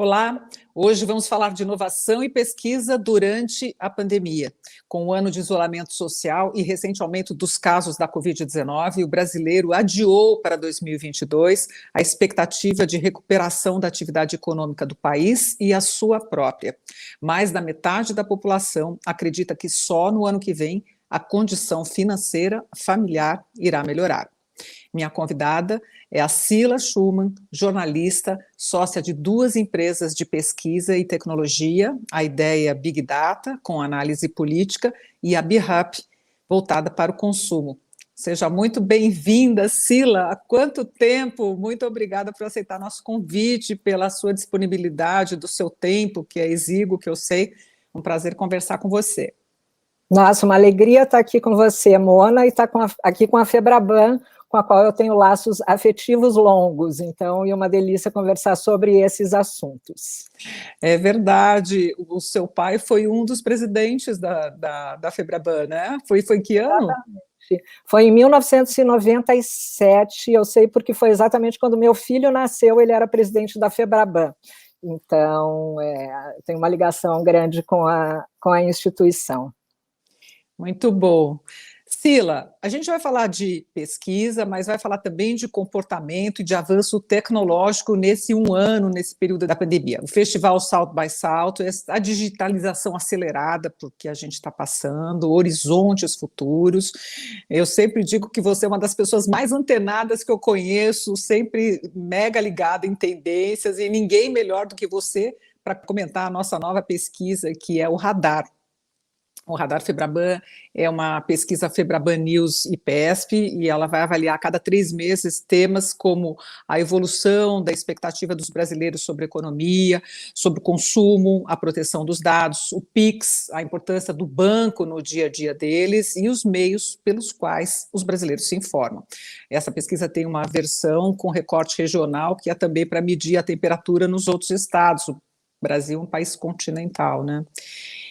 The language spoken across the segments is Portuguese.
Olá, hoje vamos falar de inovação e pesquisa durante a pandemia. Com o ano de isolamento social e recente aumento dos casos da Covid-19, o brasileiro adiou para 2022 a expectativa de recuperação da atividade econômica do país e a sua própria. Mais da metade da população acredita que só no ano que vem a condição financeira familiar irá melhorar. Minha convidada é a Cila Schumann, jornalista, sócia de duas empresas de pesquisa e tecnologia, a Ideia Big Data, com análise política, e a BeHup, voltada para o consumo. Seja muito bem-vinda, Cila. Há quanto tempo? Muito obrigada por aceitar nosso convite, pela sua disponibilidade, do seu tempo, que é exíguo, que eu sei. Um prazer conversar com você. Nossa, uma alegria estar aqui com você, Mona, e estar aqui com a Febraban, com a qual eu tenho laços afetivos longos, então é uma delícia conversar sobre esses assuntos. É verdade, o seu pai foi um dos presidentes da Febraban, né? Foi que ano? Exatamente. Foi em 1997, eu sei porque foi exatamente quando meu filho nasceu, ele era presidente da Febraban. Então, tem uma ligação grande com a instituição. Muito bom. Cila, a gente vai falar de pesquisa, mas vai falar também de comportamento e de avanço tecnológico nesse nesse período da pandemia. O festival South by South, a digitalização acelerada por que a gente está passando, horizontes futuros. Eu sempre digo que você é uma das pessoas mais antenadas que eu conheço, sempre mega ligada em tendências, e ninguém melhor do que você para comentar a nossa nova pesquisa, que é o Radar. O Radar Febraban é uma pesquisa Febraban News e PESP, e ela vai avaliar a cada 3 meses temas como a evolução da expectativa dos brasileiros sobre a economia, sobre o consumo, a proteção dos dados, o PIX, a importância do banco no dia a dia deles e os meios pelos quais os brasileiros se informam. Essa pesquisa tem uma versão com recorte regional, que é também para medir a temperatura nos outros estados. O Brasil é um país continental, né?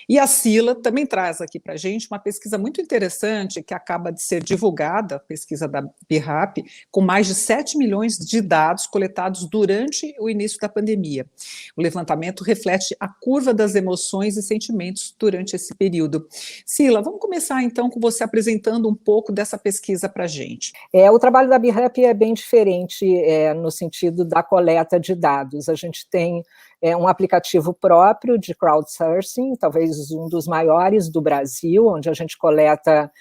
E a Cila também traz aqui para a gente uma pesquisa muito interessante que acaba de ser divulgada, a pesquisa da BeHup, com mais de 7 milhões de dados coletados durante o início da pandemia. O levantamento reflete a curva das emoções e sentimentos durante esse período. Cila, vamos começar então com você apresentando um pouco dessa pesquisa para a gente. O trabalho da BeHup é bem diferente no sentido da coleta de dados. A gente tem um aplicativo próprio de crowdsourcing, talvez um dos maiores do Brasil, onde a gente coleta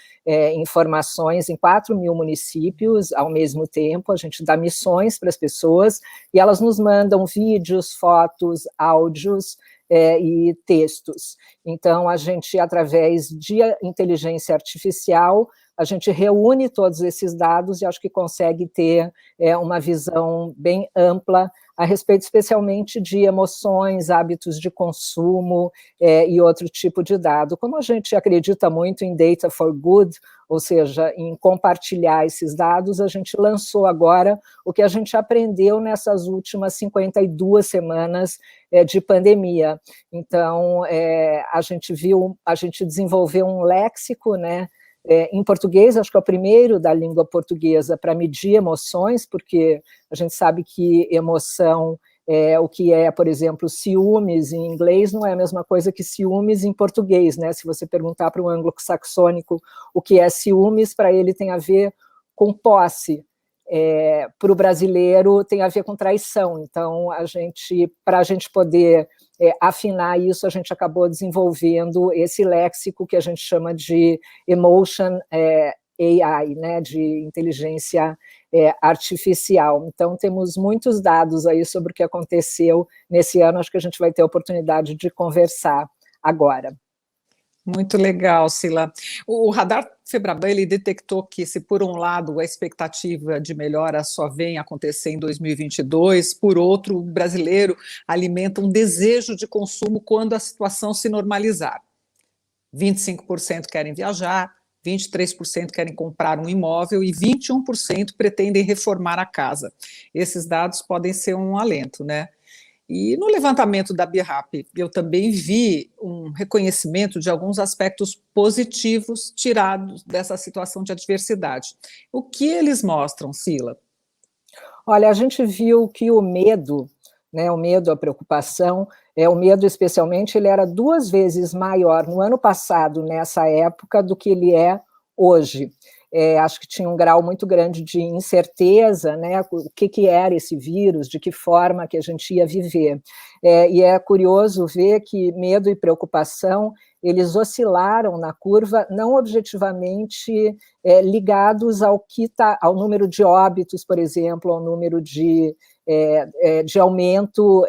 informações em 4.000 municípios ao mesmo tempo. A gente dá missões para as pessoas e elas nos mandam vídeos, fotos, áudios e textos. Então, a gente, através de inteligência artificial, a gente reúne todos esses dados e acho que consegue ter uma visão bem ampla a respeito especialmente de emoções, hábitos de consumo e outro tipo de dado. Como a gente acredita muito em data for good, ou seja, em compartilhar esses dados, a gente lançou agora o que a gente aprendeu nessas últimas 52 semanas de pandemia. Então, a gente desenvolveu um léxico, né, em português, acho que é o primeiro da língua portuguesa para medir emoções, porque a gente sabe que emoção o que é, por exemplo, ciúmes em inglês não é a mesma coisa que ciúmes em português, né? Se você perguntar para um anglo-saxônico o que é ciúmes, para ele tem a ver com posse. Para o brasileiro tem a ver com traição. Então, para a gente poder afinar isso, a gente acabou desenvolvendo esse léxico que a gente chama de emotion AI, né, de inteligência artificial. Então, temos muitos dados aí sobre o que aconteceu nesse ano, acho que a gente vai ter a oportunidade de conversar agora. Muito legal, Cila. O Radar Febraban, ele detectou que, se por um lado a expectativa de melhora só vem acontecer em 2022, por outro, o brasileiro alimenta um desejo de consumo quando a situação se normalizar. 25% querem viajar, 23% querem comprar um imóvel e 21% pretendem reformar a casa. Esses dados podem ser um alento, né? E no levantamento da BeHup, eu também vi um reconhecimento de alguns aspectos positivos tirados dessa situação de adversidade. O que eles mostram, Cila? Olha, a gente viu que o medo né, o medo, a preocupação, o medo especialmente, ele era 2 vezes maior no ano passado, nessa época, do que ele é hoje. Acho que tinha um grau muito grande de incerteza, né, o que era esse vírus, de que forma que a gente ia viver. E é curioso ver que medo e preocupação, eles oscilaram na curva, não objetivamente ligados ao número de óbitos, por exemplo, ao número de aumento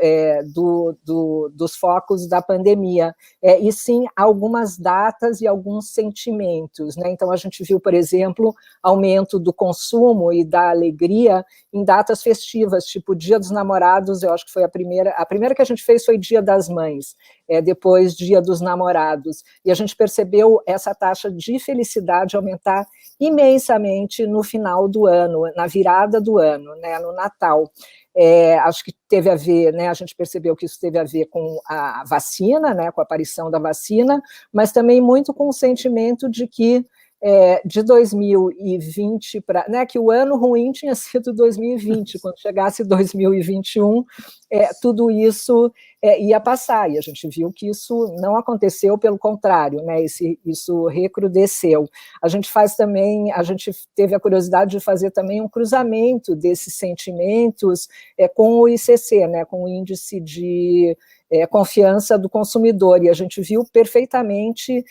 dos focos da pandemia, e sim algumas datas e alguns sentimentos, né? Então, a gente viu, por exemplo, aumento do consumo e da alegria em datas festivas, tipo Dia dos Namorados. Eu acho que foi a primeira que a gente fez foi Dia das Mães, depois Dia dos Namorados, e a gente percebeu essa taxa de felicidade aumentar imensamente no final do ano, na virada do ano, né, no Natal. Acho que teve a ver, né, a gente percebeu que isso teve a ver com a vacina, né, com a aparição da vacina, mas também muito com o sentimento de que de 2020 né, que o ano ruim tinha sido 2020, quando chegasse 2021, tudo isso ia passar, e a gente viu que isso não aconteceu, pelo contrário, né, isso recrudesceu. A gente teve a curiosidade de fazer também um cruzamento desses sentimentos com o ICC, né, com o Índice de Confiança do Consumidor, e a gente viu perfeitamente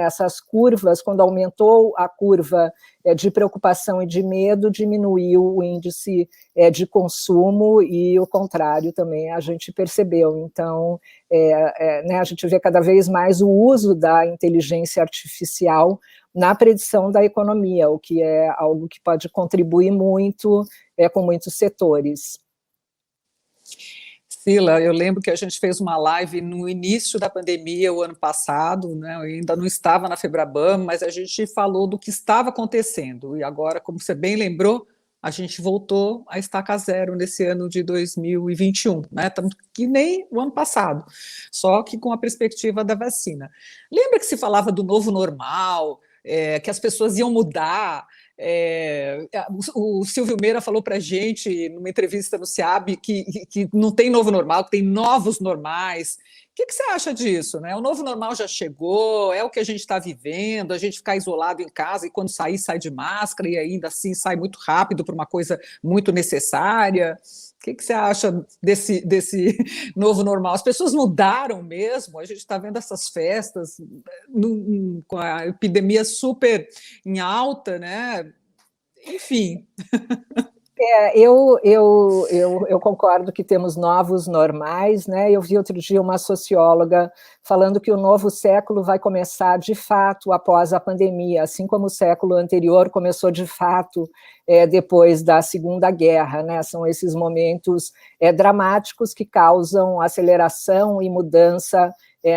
essas curvas. Quando aumentou a curva de preocupação e de medo, diminuiu o índice de consumo, e o contrário também a gente percebeu. Então, né, a gente vê cada vez mais o uso da inteligência artificial na predição da economia, o que é algo que pode contribuir muito com muitos setores. Sila, eu lembro que a gente fez uma live no início da pandemia, o ano passado, né? Eu ainda não estava na Febraban, mas a gente falou do que estava acontecendo, e agora, como você bem lembrou, a gente voltou a estaca zero nesse ano de 2021, né? Que nem o ano passado, só que com a perspectiva da vacina. Lembra que se falava do novo normal, que as pessoas iam mudar? O Silvio Meira falou para a gente, numa entrevista no SEAB, que não tem novo normal, que tem novos normais. O que você acha disso, né? O novo normal já chegou, é o que a gente está vivendo, a gente ficar isolado em casa e quando sair, sai de máscara, e ainda assim sai muito rápido para uma coisa muito necessária. O que você acha desse novo normal? As pessoas mudaram mesmo, a gente está vendo essas festas com a epidemia super em alta, né? Enfim. Eu concordo que temos novos normais, né? Eu vi outro dia uma socióloga falando que o novo século vai começar de fato após a pandemia, assim como o século anterior começou de fato depois da Segunda Guerra, né? São esses momentos dramáticos que causam aceleração e mudança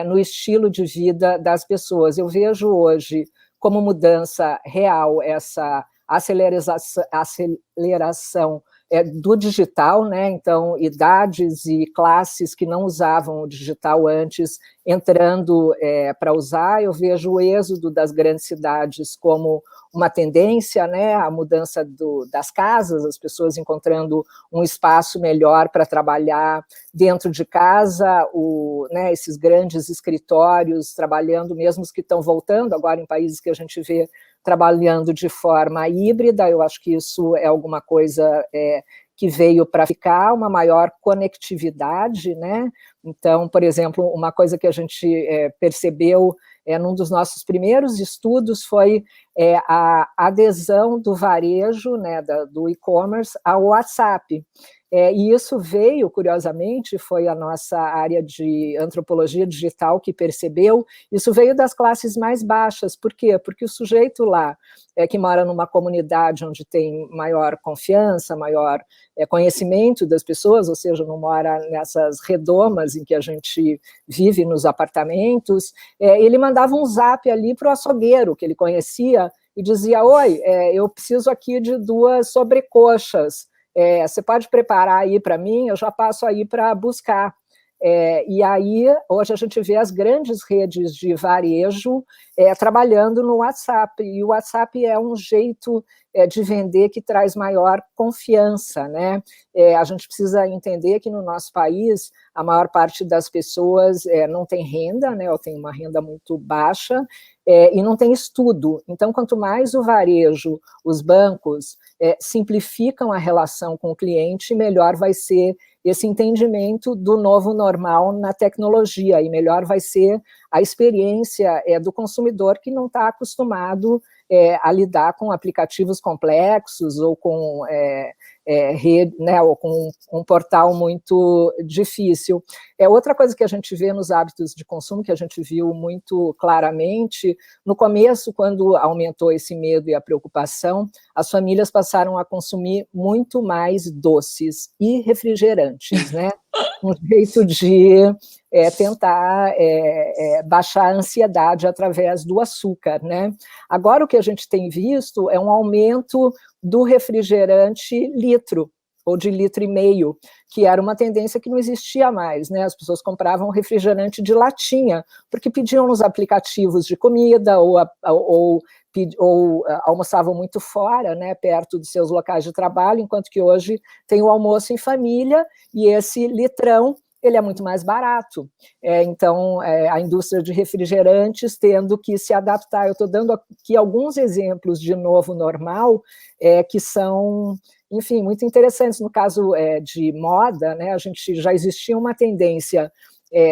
no estilo de vida das pessoas. Eu vejo hoje como mudança real essa aceleração do digital, né? Então, idades e classes que não usavam o digital antes entrando para usar. Eu vejo o êxodo das grandes cidades como uma tendência, né? A mudança das casas, as pessoas encontrando um espaço melhor para trabalhar dentro de casa, né, esses grandes escritórios trabalhando, mesmo os que estão voltando agora em países que a gente vê trabalhando de forma híbrida. Eu acho que isso é alguma coisa que veio para ficar, uma maior conectividade, né? Então, por exemplo, uma coisa que a gente percebeu num dos nossos primeiros estudos foi a adesão do varejo, né, do e-commerce ao WhatsApp. E isso veio, curiosamente, foi a nossa área de antropologia digital que percebeu, isso veio das classes mais baixas. Por quê? Porque o sujeito lá, que mora numa comunidade onde tem maior confiança, maior conhecimento das pessoas, ou seja, não mora nessas redomas em que a gente vive nos apartamentos, ele mandava um zap ali para o açougueiro, que ele conhecia, e dizia: oi, eu preciso aqui de 2 sobrecoxas, você pode preparar aí para mim? Eu já passo aí para buscar. E aí, hoje a gente vê as grandes redes de varejo trabalhando no WhatsApp, e o WhatsApp é um jeito de vender que traz maior confiança, né? A gente precisa entender que no nosso país a maior parte das pessoas não tem renda, né, ou tem uma renda muito baixa, e não tem estudo. Então, quanto mais o varejo, os bancos simplificam a relação com o cliente, melhor vai ser esse entendimento do novo normal na tecnologia, e melhor vai ser a experiência do consumidor que não está acostumado a lidar com aplicativos complexos ou com rede, né, ou com um portal muito difícil. Outra coisa que a gente vê nos hábitos de consumo, que a gente viu muito claramente, no começo, quando aumentou esse medo e a preocupação, as famílias passaram a consumir muito mais doces e refrigerantes, né? Um jeito de tentar baixar a ansiedade através do açúcar, né? Agora, o que a gente tem visto é um aumento do refrigerante litro, ou de litro e meio, que era uma tendência que não existia mais, né? As pessoas compravam refrigerante de latinha, porque pediam nos aplicativos de comida, ou almoçavam muito fora, né, perto dos seus locais de trabalho, enquanto que hoje tem o almoço em família, e esse litrão ele é muito mais barato. Então, a indústria de refrigerantes tendo que se adaptar. Eu estou dando aqui alguns exemplos de novo normal, que são, enfim, muito interessantes. No caso de moda, né, a gente já existia uma tendência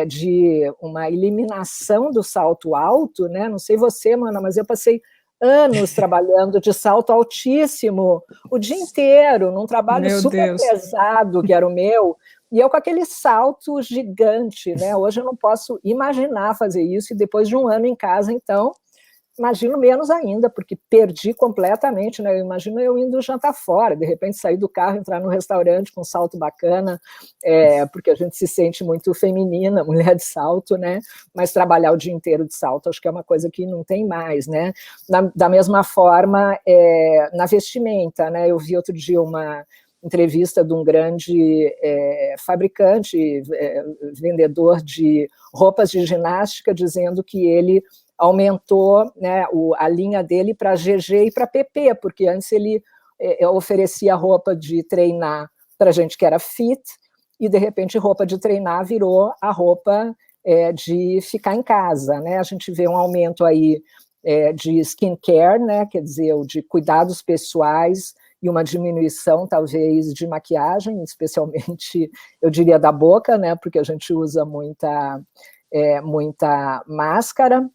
de uma eliminação do salto alto, né? Não sei você, Mana, mas eu passei anos trabalhando de salto altíssimo o dia inteiro, num trabalho super pesado que era o meu, e eu com aquele salto gigante, né? Hoje eu não posso imaginar fazer isso, e depois de um ano em casa, então, imagino menos ainda, porque perdi completamente, né? Eu imagino eu indo jantar fora, de repente sair do carro, entrar no restaurante com um salto bacana, porque a gente se sente muito feminina, mulher de salto, né? Mas trabalhar o dia inteiro de salto, acho que é uma coisa que não tem mais, né? Da mesma forma, na vestimenta, né? Eu vi outro dia uma entrevista de um grande fabricante, vendedor de roupas de ginástica, dizendo que ele aumentou, né, a linha dele para GG e para PP, porque antes ele oferecia roupa de treinar para gente que era fit, e de repente roupa de treinar virou a roupa de ficar em casa, né? A gente vê um aumento aí de skincare, né, quer dizer, de cuidados pessoais, e uma diminuição, talvez, de maquiagem, especialmente, eu diria, da boca, né, porque a gente usa muita máscara.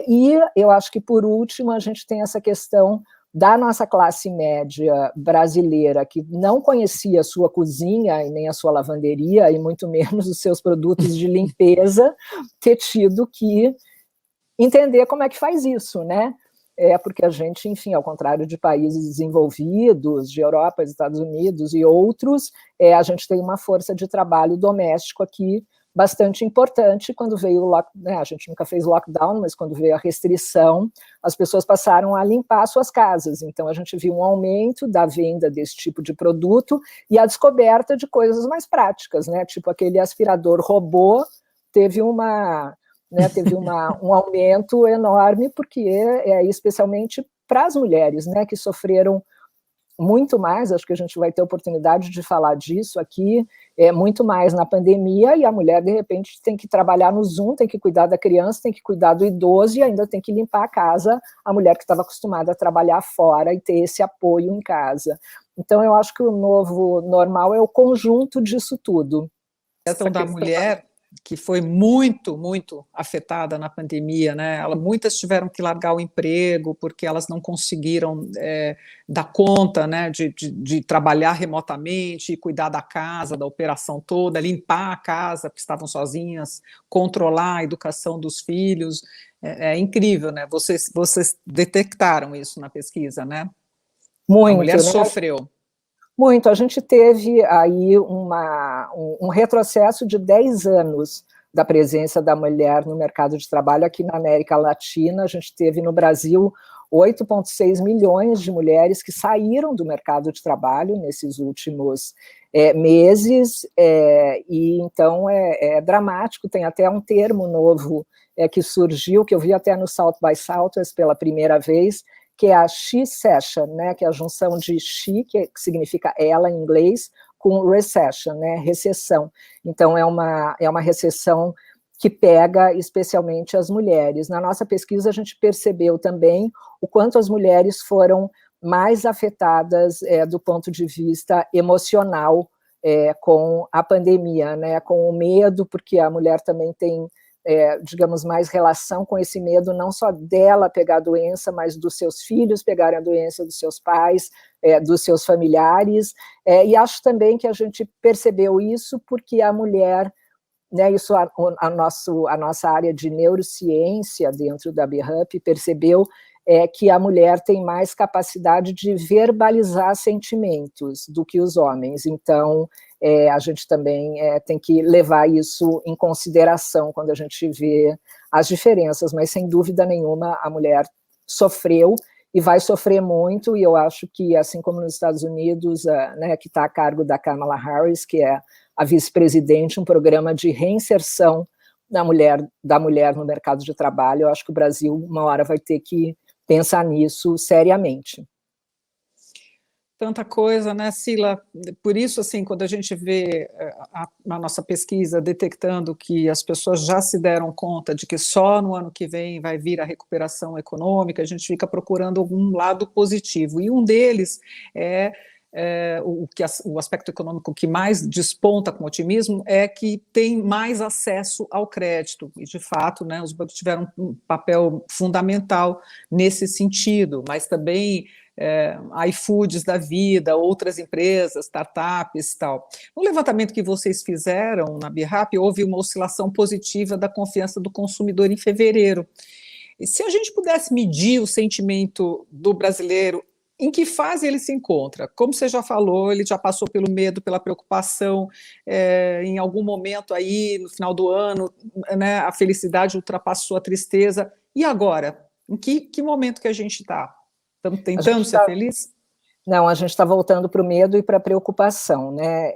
E eu acho que, por último, a gente tem essa questão da nossa classe média brasileira, que não conhecia a sua cozinha e nem a sua lavanderia, e muito menos os seus produtos de limpeza, ter tido que entender como é que faz isso, né? Porque a gente, enfim, ao contrário de países desenvolvidos, de Europa, Estados Unidos e outros, a gente tem uma força de trabalho doméstico aqui bastante importante. Quando veio o lockdown, né, a gente nunca fez lockdown, mas quando veio a restrição, as pessoas passaram a limpar suas casas. Então, a gente viu um aumento da venda desse tipo de produto e a descoberta de coisas mais práticas, né? Tipo aquele aspirador robô teve um aumento enorme, porque especialmente para as mulheres, né, que sofreram muito mais. Acho que a gente vai ter oportunidade de falar disso aqui, muito mais na pandemia, e a mulher, de repente, tem que trabalhar no Zoom, tem que cuidar da criança, tem que cuidar do idoso, e ainda tem que limpar a casa, a mulher que estava acostumada a trabalhar fora e ter esse apoio em casa. Então, eu acho que o novo normal é o conjunto disso tudo. A questão da mulher, que foi muito, muito afetada na pandemia, né? Muitas tiveram que largar o emprego porque elas não conseguiram dar conta, né, de trabalhar remotamente, cuidar da casa, da operação toda, limpar a casa, porque estavam sozinhas, controlar a educação dos filhos. É incrível, né? Vocês detectaram isso na pesquisa, né? Muito, a mulher, né? Sofreu. Muito. A gente teve aí um retrocesso de 10 anos da presença da mulher no mercado de trabalho aqui na América Latina. A gente teve no Brasil 8,6 milhões de mulheres que saíram do mercado de trabalho nesses últimos meses, e então é dramático. Tem até um termo novo que surgiu, que eu vi até no South by Southwest pela primeira vez, que é a she-cession, né, que é a junção de she, que significa ela em inglês, com recession, né, recessão. Então, é uma recessão que pega especialmente as mulheres. Na nossa pesquisa, a gente percebeu também o quanto as mulheres foram mais afetadas do ponto de vista emocional com a pandemia, né, com o medo, porque a mulher também tem, digamos, mais relação com esse medo, não só dela pegar a doença, mas dos seus filhos pegarem a doença, dos seus pais, dos seus familiares, e acho também que a gente percebeu isso porque a mulher, né, isso a nossa área de neurociência dentro da BHUP percebeu que a mulher tem mais capacidade de verbalizar sentimentos do que os homens, então a gente também tem que levar isso em consideração quando a gente vê as diferenças, mas sem dúvida nenhuma a mulher sofreu e vai sofrer muito, e eu acho que, assim como nos Estados Unidos, né, que está a cargo da Kamala Harris, que é a vice-presidente, um programa de reinserção da mulher no mercado de trabalho, eu acho que o Brasil, uma hora, vai ter que pensar nisso seriamente. Tanta coisa, né, Cila? Por isso, assim, quando a gente vê a nossa pesquisa detectando que as pessoas já se deram conta de que só no ano que vem vai vir a recuperação econômica, a gente fica procurando algum lado positivo. E um deles o aspecto econômico que mais desponta com otimismo é que tem mais acesso ao crédito. E, de fato, né, os bancos tiveram um papel fundamental nesse sentido, mas também iFoods da vida, outras empresas, startups e tal. No levantamento que vocês fizeram na BHUP, houve uma oscilação positiva da confiança do consumidor em fevereiro. E se a gente pudesse medir o sentimento do brasileiro, em que fase ele se encontra? Como você já falou, ele já passou pelo medo, pela preocupação, em algum momento aí, no final do ano, né, a felicidade ultrapassou a tristeza. E agora? Em que momento que a gente está? Estamos tentando ser feliz? Não, a gente está voltando para o medo e para a preocupação, né?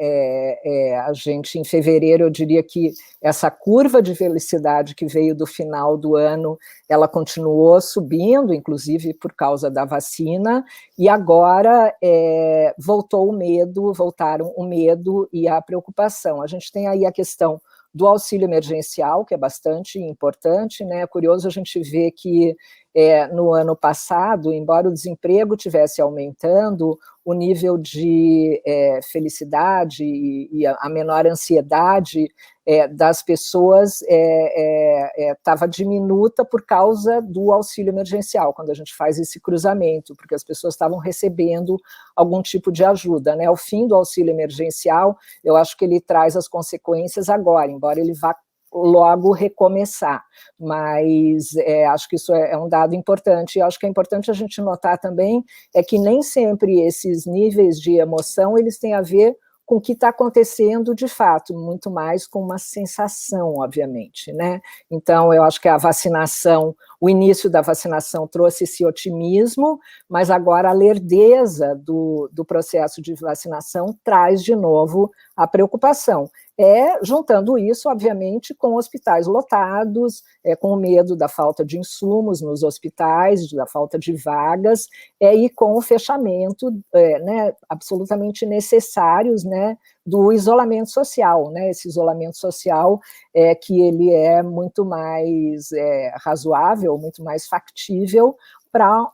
A gente, em fevereiro, eu diria que essa curva de felicidade que veio do final do ano, ela continuou subindo, inclusive por causa da vacina, e agora voltaram o medo e a preocupação. A gente tem aí a questão do auxílio emergencial, que é bastante importante, né? É curioso a gente ver que no ano passado, embora o desemprego estivesse aumentando, o nível de felicidade e a menor ansiedade das pessoas estava diminuta por causa do auxílio emergencial, quando a gente faz esse cruzamento, porque as pessoas estavam recebendo algum tipo de ajuda, né? O fim do auxílio emergencial, eu acho que ele traz as consequências agora, embora ele vá logo recomeçar, mas acho que isso é um dado importante, e acho que é importante a gente notar também que nem sempre esses níveis de emoção, eles têm a ver com o que está acontecendo de fato, muito mais com uma sensação, obviamente, né? Então, eu acho que a vacinação, o início da vacinação trouxe esse otimismo, mas agora a lerdeza do processo de vacinação traz de novo a preocupação. Juntando isso, obviamente, com hospitais lotados, com o medo da falta de insumos nos hospitais, da falta de vagas, e com o fechamento né, absolutamente necessários, né, do isolamento social, né, esse isolamento social que ele é muito mais razoável, muito mais factível para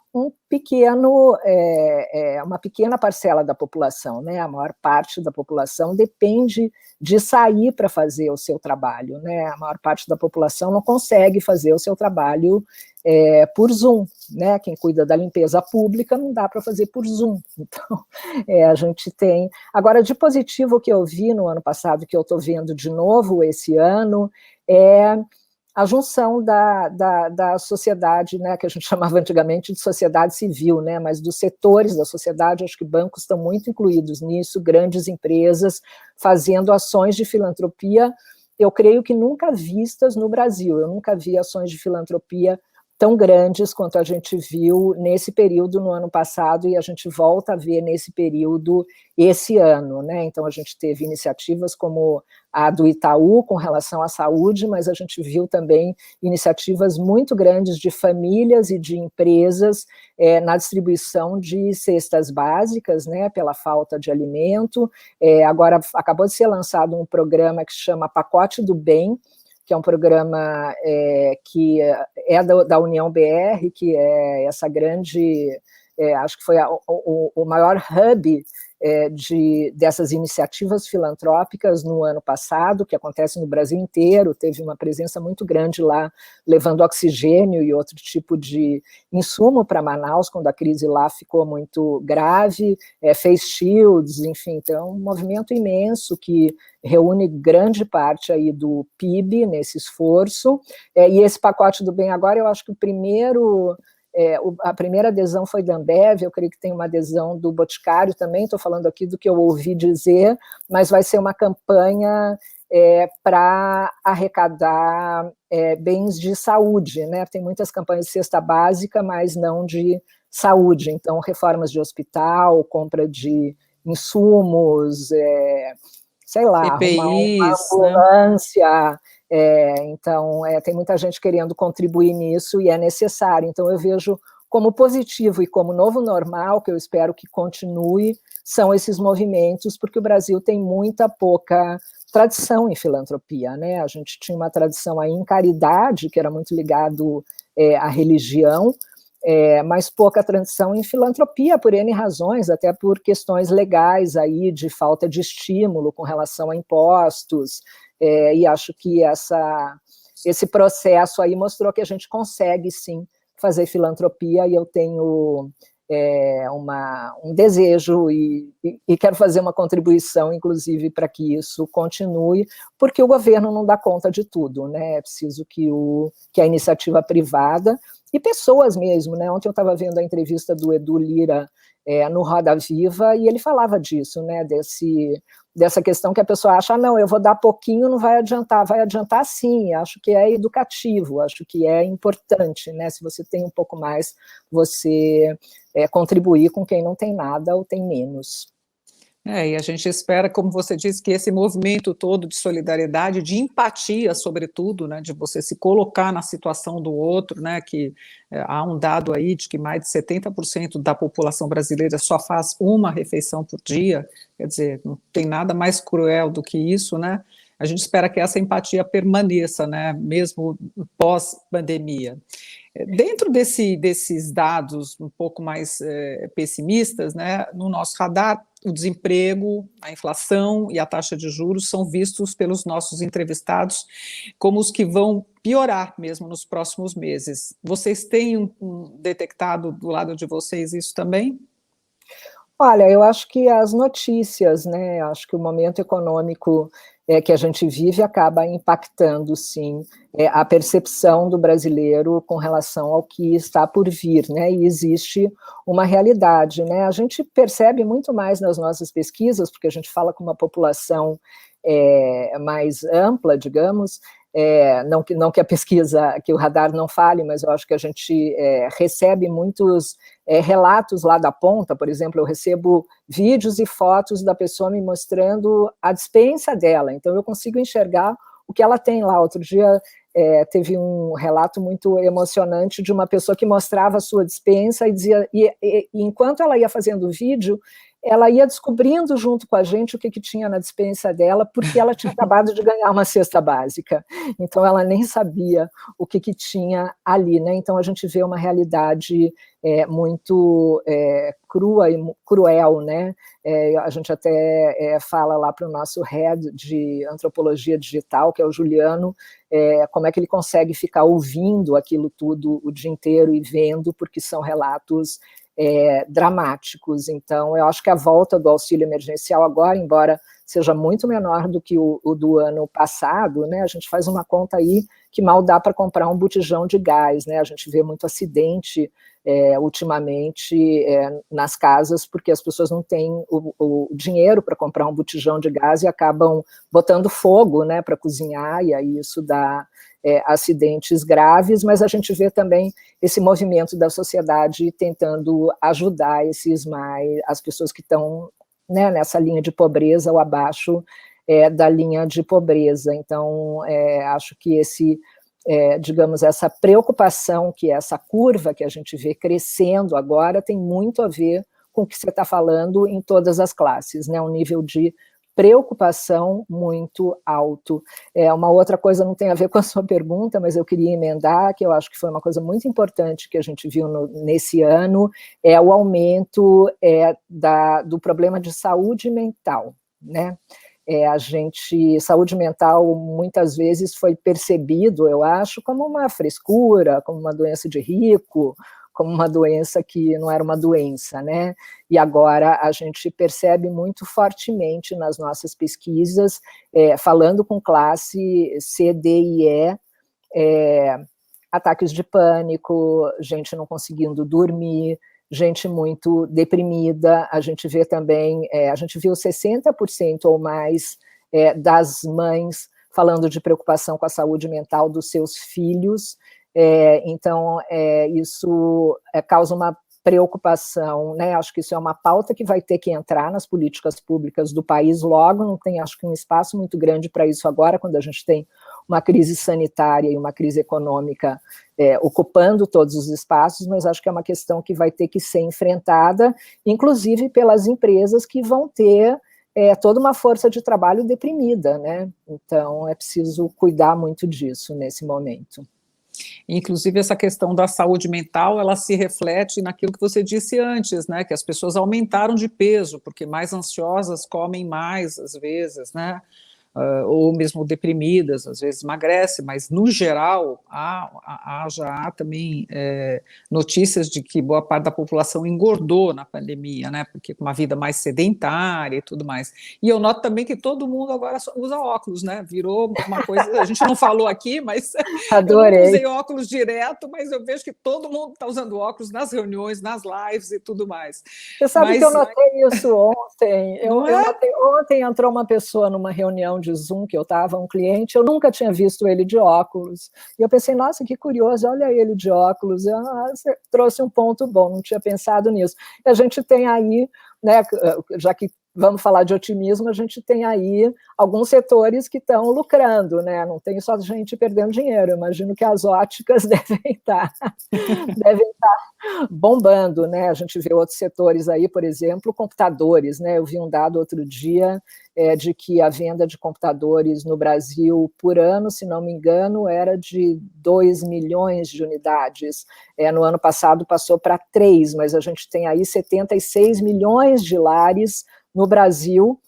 uma pequena parcela da população, né? A maior parte da população depende de sair para fazer o seu trabalho, né? A maior parte da população não consegue fazer o seu trabalho por Zoom, né? Quem cuida da limpeza pública não dá para fazer por Zoom. Então, a gente tem... Agora, de positivo que eu vi no ano passado, que eu estou vendo de novo esse ano, a junção da sociedade, né, que a gente chamava antigamente de sociedade civil, né, mas dos setores da sociedade, acho que bancos estão muito incluídos nisso, grandes empresas fazendo ações de filantropia, eu creio que nunca vistas no Brasil, eu nunca vi ações de filantropia tão grandes quanto a gente viu nesse período no ano passado e a gente volta a ver nesse período esse ano, né? Então a gente teve iniciativas como a do Itaú com relação à saúde, mas a gente viu também iniciativas muito grandes de famílias e de empresas na distribuição de cestas básicas, né, pela falta de alimento. Agora acabou de ser lançado um programa que se chama Pacote do Bem, que é um programa que é da União BR, que é essa grande, acho que foi o maior hub dessas iniciativas filantrópicas no ano passado, que acontece no Brasil inteiro, teve uma presença muito grande lá, levando oxigênio e outro tipo de insumo para Manaus, quando a crise lá ficou muito grave, face shields, enfim, então um movimento imenso que reúne grande parte aí do PIB nesse esforço, e esse pacote do bem agora, eu acho que a primeira adesão foi da Ambev, eu creio que tem uma adesão do Boticário também, estou falando aqui do que eu ouvi dizer, mas vai ser uma campanha para arrecadar bens de saúde, né? Tem muitas campanhas de cesta básica, mas não de saúde, então reformas de hospital, compra de insumos, sei lá, arrumar uma ambulância, né? Então, tem muita gente querendo contribuir nisso e é necessário. Então, eu vejo como positivo e como novo normal, que eu espero que continue, são esses movimentos, porque o Brasil tem muita pouca tradição em filantropia, né? A gente tinha uma tradição aí em caridade, que era muito ligado à religião, mas pouca tradição em filantropia, por N razões, até por questões legais aí, de falta de estímulo com relação a impostos, e acho que esse processo aí mostrou que a gente consegue, sim, fazer filantropia, e eu tenho um desejo e quero fazer uma contribuição, inclusive, para que isso continue, porque o governo não dá conta de tudo, né? É preciso que a iniciativa privada e pessoas mesmo, né? Ontem eu estava vendo a entrevista do Edu Lira no Roda Viva, e ele falava disso, né? Dessa questão que a pessoa acha, não, eu vou dar pouquinho, não vai adiantar sim, acho que é educativo, acho que é importante, né? Se você tem um pouco mais, você contribuir com quem não tem nada ou tem menos. E a gente espera, como você disse, que esse movimento todo de solidariedade, de empatia, sobretudo, né, de você se colocar na situação do outro, né, que há um dado aí de que mais de 70% da população brasileira só faz uma refeição por dia, quer dizer, não tem nada mais cruel do que isso, né? A gente espera que essa empatia permaneça, né, mesmo pós-pandemia. Dentro desses dados um pouco mais pessimistas, né, no nosso radar, o desemprego, a inflação e a taxa de juros são vistos pelos nossos entrevistados como os que vão piorar mesmo nos próximos meses. Vocês têm detectado do lado de vocês isso também? Olha, eu acho que as notícias, né, acho que o momento econômico que a gente vive acaba impactando, sim, a percepção do brasileiro com relação ao que está por vir, né, e existe uma realidade, né, a gente percebe muito mais nas nossas pesquisas, porque a gente fala com uma população mais ampla, digamos, não que a pesquisa, que o radar não fale, mas eu acho que a gente recebe muitos relatos lá da ponta, por exemplo, eu recebo vídeos e fotos da pessoa me mostrando a despensa dela, então eu consigo enxergar o que ela tem lá. Outro dia teve um relato muito emocionante de uma pessoa que mostrava a sua despensa e dizia, e enquanto ela ia fazendo o vídeo, ela ia descobrindo junto com a gente o que tinha na despensa dela, porque ela tinha acabado de ganhar uma cesta básica, então ela nem sabia o que tinha ali, né? Então a gente vê uma realidade muito crua e cruel, né? A gente até fala lá para o nosso head de antropologia digital, que é o Juliano, como é que ele consegue ficar ouvindo aquilo tudo o dia inteiro e vendo, porque são relatos dramáticos. Então, eu acho que a volta do auxílio emergencial agora, embora seja muito menor do que o do ano passado, né, a gente faz uma conta aí que mal dá para comprar um botijão de gás, né, a gente vê muito acidente ultimamente nas casas, porque as pessoas não têm o dinheiro para comprar um botijão de gás e acabam botando fogo, né, para cozinhar, e aí isso dá acidentes graves, mas a gente vê também esse movimento da sociedade tentando ajudar as pessoas que estão, né, nessa linha de pobreza ou abaixo da linha de pobreza. Então, acho que digamos, essa preocupação, que essa curva que a gente vê crescendo agora, tem muito a ver com o que você está falando em todas as classes, né, um nível de preocupação muito alto. Uma outra coisa não tem a ver com a sua pergunta, mas eu queria emendar, que eu acho que foi uma coisa muito importante que a gente viu nesse ano, é o aumento do problema de saúde mental, né? Saúde mental muitas vezes foi percebido, eu acho, como uma frescura, como uma doença de rico, como uma doença que não era uma doença, né? E agora a gente percebe muito fortemente nas nossas pesquisas, falando com classe C, D e E, ataques de pânico, gente não conseguindo dormir, gente muito deprimida. A gente vê também, a gente viu 60% ou mais das mães falando de preocupação com a saúde mental dos seus filhos. Então, isso causa uma preocupação, né? Acho que isso é uma pauta que vai ter que entrar nas políticas públicas do país logo, não tem, acho que, um espaço muito grande para isso agora, quando a gente tem uma crise sanitária e uma crise econômica ocupando todos os espaços, mas acho que é uma questão que vai ter que ser enfrentada, inclusive pelas empresas que vão ter toda uma força de trabalho deprimida, né? Então, é preciso cuidar muito disso nesse momento. Inclusive, essa questão da saúde mental, ela se reflete naquilo que você disse antes, né? Que as pessoas aumentaram de peso, porque mais ansiosas comem mais, às vezes, né? Ou mesmo deprimidas, às vezes emagrece, mas no geral já há também notícias de que boa parte da população engordou na pandemia, né? Porque com uma vida mais sedentária e tudo mais. E eu noto também que todo mundo agora usa óculos, né? Virou uma coisa, a gente não falou aqui, mas Adorei. Eu não usei óculos direto, mas eu vejo que todo mundo está usando óculos nas reuniões, nas lives e tudo mais. Você sabe que eu notei isso ontem. Eu notei, ontem entrou uma pessoa numa reunião de Zoom que eu estava, um cliente, eu nunca tinha visto ele de óculos. E eu pensei, nossa, que curioso, olha ele de óculos. Você trouxe um ponto bom, não tinha pensado nisso. E a gente tem aí, né, já que vamos falar de otimismo, a gente tem aí alguns setores que estão lucrando, né? Não tem só gente perdendo dinheiro. Eu imagino que as óticas devem estar bombando, né? A gente vê outros setores aí, por exemplo, computadores, né? Eu vi um dado outro dia de que a venda de computadores no Brasil por ano, se não me engano, era de 2 milhões de unidades. No ano passado passou para 3, mas a gente tem aí 76 milhões de lares no Brasil,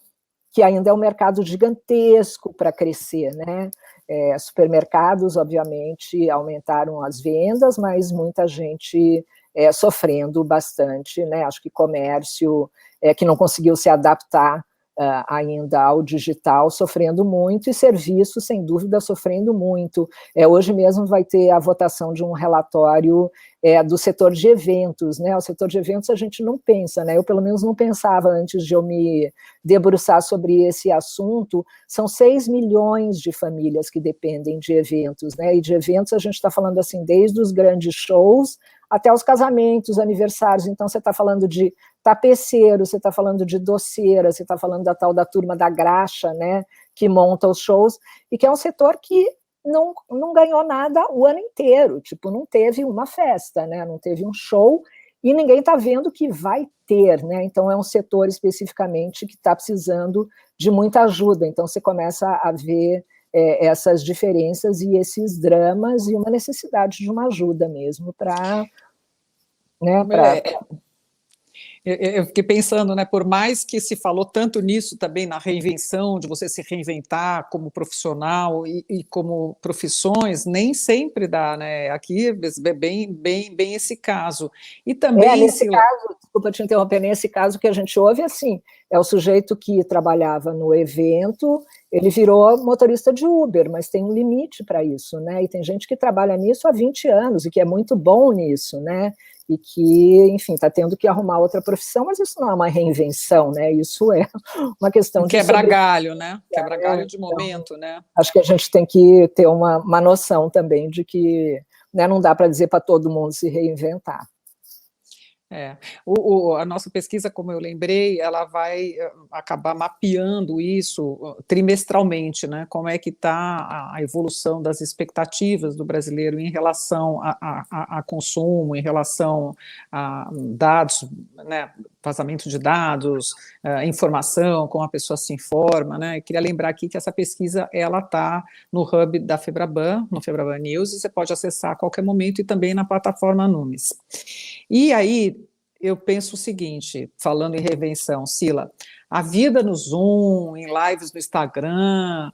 que ainda é um mercado gigantesco para crescer, né? Supermercados, obviamente, aumentaram as vendas, mas muita gente sofrendo bastante, né? Acho que comércio que não conseguiu se adaptar ainda ao digital, sofrendo muito, e serviços, sem dúvida, sofrendo muito. Hoje mesmo vai ter a votação de um relatório do setor de eventos, né? O setor de eventos a gente não pensa, né? Eu, pelo menos, não pensava antes de eu me debruçar sobre esse assunto. São 6 milhões de famílias que dependem de eventos, né? E de eventos a gente está falando assim, desde os grandes shows até os casamentos, aniversários. Então, você está falando de tapeceiro, você está falando de doceira, você está falando da tal da turma da graxa, né, que monta os shows, e que é um setor que não ganhou nada o ano inteiro, tipo, não teve uma festa, né, não teve um show, e ninguém está vendo que vai ter, né, então é um setor especificamente que está precisando de muita ajuda, então você começa a ver essas diferenças e esses dramas e uma necessidade de uma ajuda mesmo para... né, Eu fiquei pensando, né, por mais que se falou tanto nisso também, na reinvenção, de você se reinventar como profissional e como profissões, nem sempre dá, né? Aqui é bem esse caso. E também, Nesse Sila, caso, desculpa te interromper, nesse caso que a gente ouve, assim, é o sujeito que trabalhava no evento, ele virou motorista de Uber, mas tem um limite para isso, né? E tem gente que trabalha nisso há 20 anos e que é muito bom nisso, né? E que, enfim, está tendo que arrumar outra profissão, mas isso não é uma reinvenção, né? Isso é uma um questão de sobrevivência, quebra-galho, né? Quebra-galho né? de Então, momento, né? acho que a gente tem que ter uma noção também de que, né, não dá para dizer para todo mundo se reinventar. É. A nossa pesquisa, como eu lembrei, ela vai acabar mapeando isso trimestralmente, né? Como é que está a evolução das expectativas do brasileiro em relação a consumo, em relação a dados, né? Vazamento de dados, informação, como a pessoa se informa, né? Eu queria lembrar aqui que essa pesquisa ela está no hub da Febraban, no Febraban News, e você pode acessar a qualquer momento e também na plataforma Numis. E aí eu penso o seguinte, falando em reinvenção, Sila, a vida no Zoom, em lives no Instagram,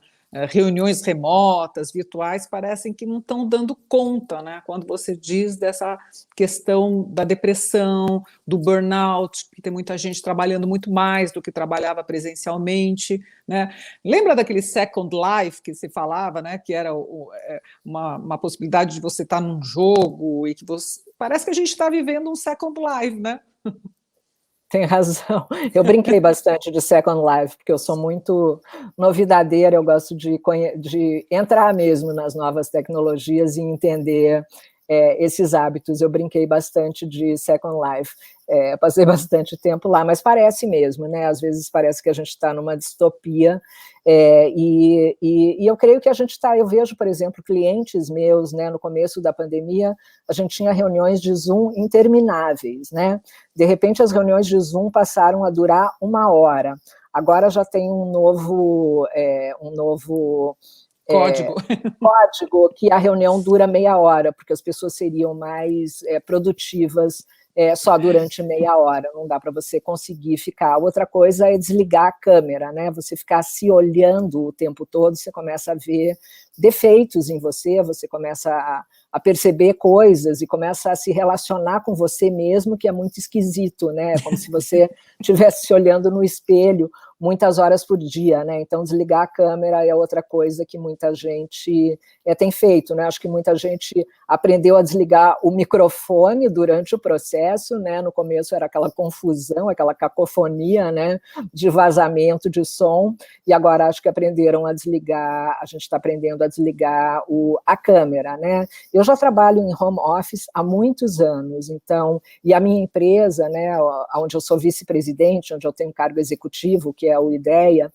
reuniões remotas, virtuais, parecem que não estão dando conta, né? Quando você diz dessa questão da depressão, do burnout, que tem muita gente trabalhando muito mais do que trabalhava presencialmente, né? Lembra daquele Second Life que se falava, né? Que era uma possibilidade de você estar num jogo e que você... Parece que a gente está vivendo um Second Life, né? Tem razão. Eu brinquei bastante de Second Life, porque eu sou muito novidadeira, eu gosto de entrar mesmo nas novas tecnologias e entender esses hábitos. Eu brinquei bastante de Second Life, passei bastante tempo lá, mas parece mesmo, né? Às vezes parece que a gente está numa distopia, e eu creio que a gente está, eu vejo, por exemplo, clientes meus, né, no começo da pandemia, a gente tinha reuniões de Zoom intermináveis, né? De repente as reuniões de Zoom passaram a durar 1 hora, agora já tem um novo Código. código que a reunião dura meia hora, porque as pessoas seriam mais produtivas só durante meia hora, não dá para você conseguir ficar. Outra coisa é desligar a câmera, né? Você ficar se olhando o tempo todo, você começa a ver defeitos em você, você começa a perceber coisas e começa a se relacionar com você mesmo, que é muito esquisito, né? Como se você estivesse se olhando no espelho muitas horas por dia, né? Então, desligar a câmera é outra coisa que muita gente tem feito, né? Acho que muita gente aprendeu a desligar o microfone durante o processo, né? No começo era aquela confusão, aquela cacofonia, né? De vazamento de som, e agora acho que aprenderam a desligar, a gente está aprendendo a desligar a câmera, né? Eu já trabalho em home office há muitos anos, então, e a minha empresa, né, onde eu sou vice-presidente, onde eu tenho cargo executivo, que é o IDEA,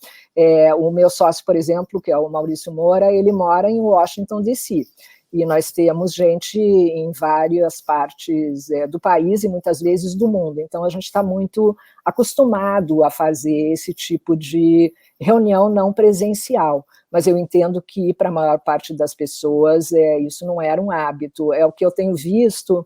o meu sócio, por exemplo, que é o Maurício Moura, ele mora em Washington, D.C., e nós temos gente em várias partes do país e muitas vezes do mundo, então a gente está muito acostumado a fazer esse tipo de reunião não presencial, mas eu entendo que para a maior parte das pessoas isso não era um hábito, é o que eu tenho visto,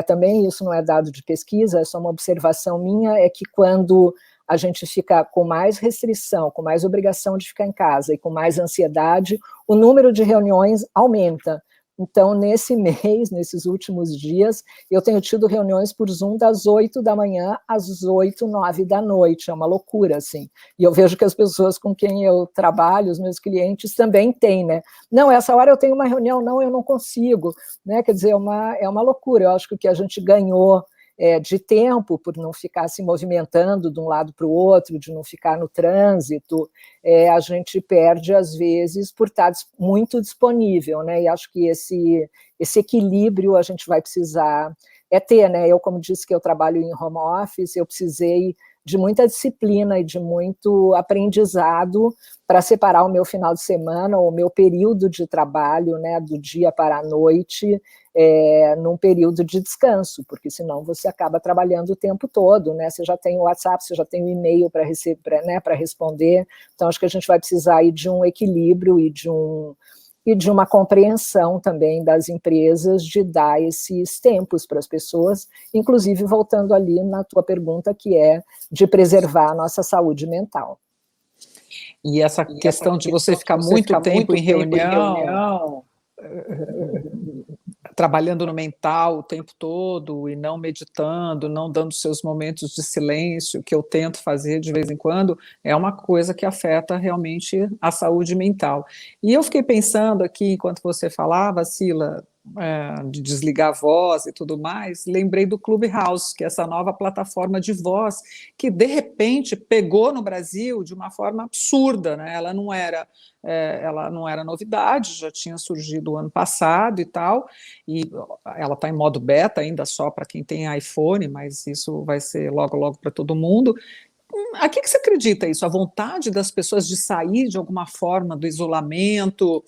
também isso não é dado de pesquisa, é só uma observação minha, é que quando a gente fica com mais restrição, com mais obrigação de ficar em casa e com mais ansiedade, o número de reuniões aumenta. Então, nesse mês, nesses últimos dias, eu tenho tido reuniões por Zoom das 8 da manhã às 8, 9 da noite, é uma loucura, assim. E eu vejo que as pessoas com quem eu trabalho, os meus clientes, também têm, né? Não, essa hora eu tenho uma reunião, não, eu não consigo, né? Quer dizer, é uma loucura. Eu acho que o que a gente ganhou de tempo, por não ficar se movimentando de um lado para o outro, de não ficar no trânsito, a gente perde, às vezes, por estar muito disponível, né? E acho que esse equilíbrio a gente vai precisar ter, né? Eu, como disse que eu trabalho em home office, eu precisei de muita disciplina e de muito aprendizado para separar o meu final de semana, o meu período de trabalho, né, do dia para a noite, num período de descanso, porque senão você acaba trabalhando o tempo todo, né? Você já tem o WhatsApp, você já tem o e-mail para receber, né, para responder, então acho que a gente vai precisar aí de um equilíbrio e de e de uma compreensão também das empresas de dar esses tempos para as pessoas, inclusive voltando ali na tua pergunta, que é de preservar a nossa saúde mental. E essa questão de você ficar muito tempo em reunião, trabalhando no mental o tempo todo e não meditando, não dando seus momentos de silêncio, que eu tento fazer de vez em quando, é uma coisa que afeta realmente a saúde mental. E eu fiquei pensando aqui, enquanto você falava, Sila, de desligar a voz e tudo mais, lembrei do Clubhouse, que é essa nova plataforma de voz que, de repente, pegou no Brasil de uma forma absurda, né? Ela não era novidade, já tinha surgido o ano passado e tal, e ela está em modo beta ainda só para quem tem iPhone, mas isso vai ser logo, logo para todo mundo. A que você acredita isso? A vontade das pessoas de sair de alguma forma do isolamento,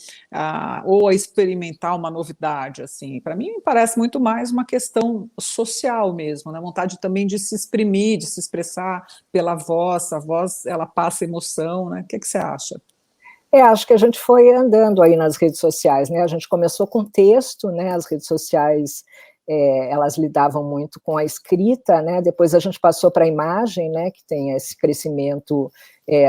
ou a experimentar uma novidade? Assim, para mim, me parece muito mais uma questão social mesmo, né? Vontade também de se exprimir, de se expressar pela voz. A voz, ela passa emoção, né? O que você acha? Acho que a gente foi andando aí nas redes sociais, né? A gente começou com texto, né? As redes sociais, elas lidavam muito com a escrita, né? Depois a gente passou para a imagem, né? Que tem esse crescimento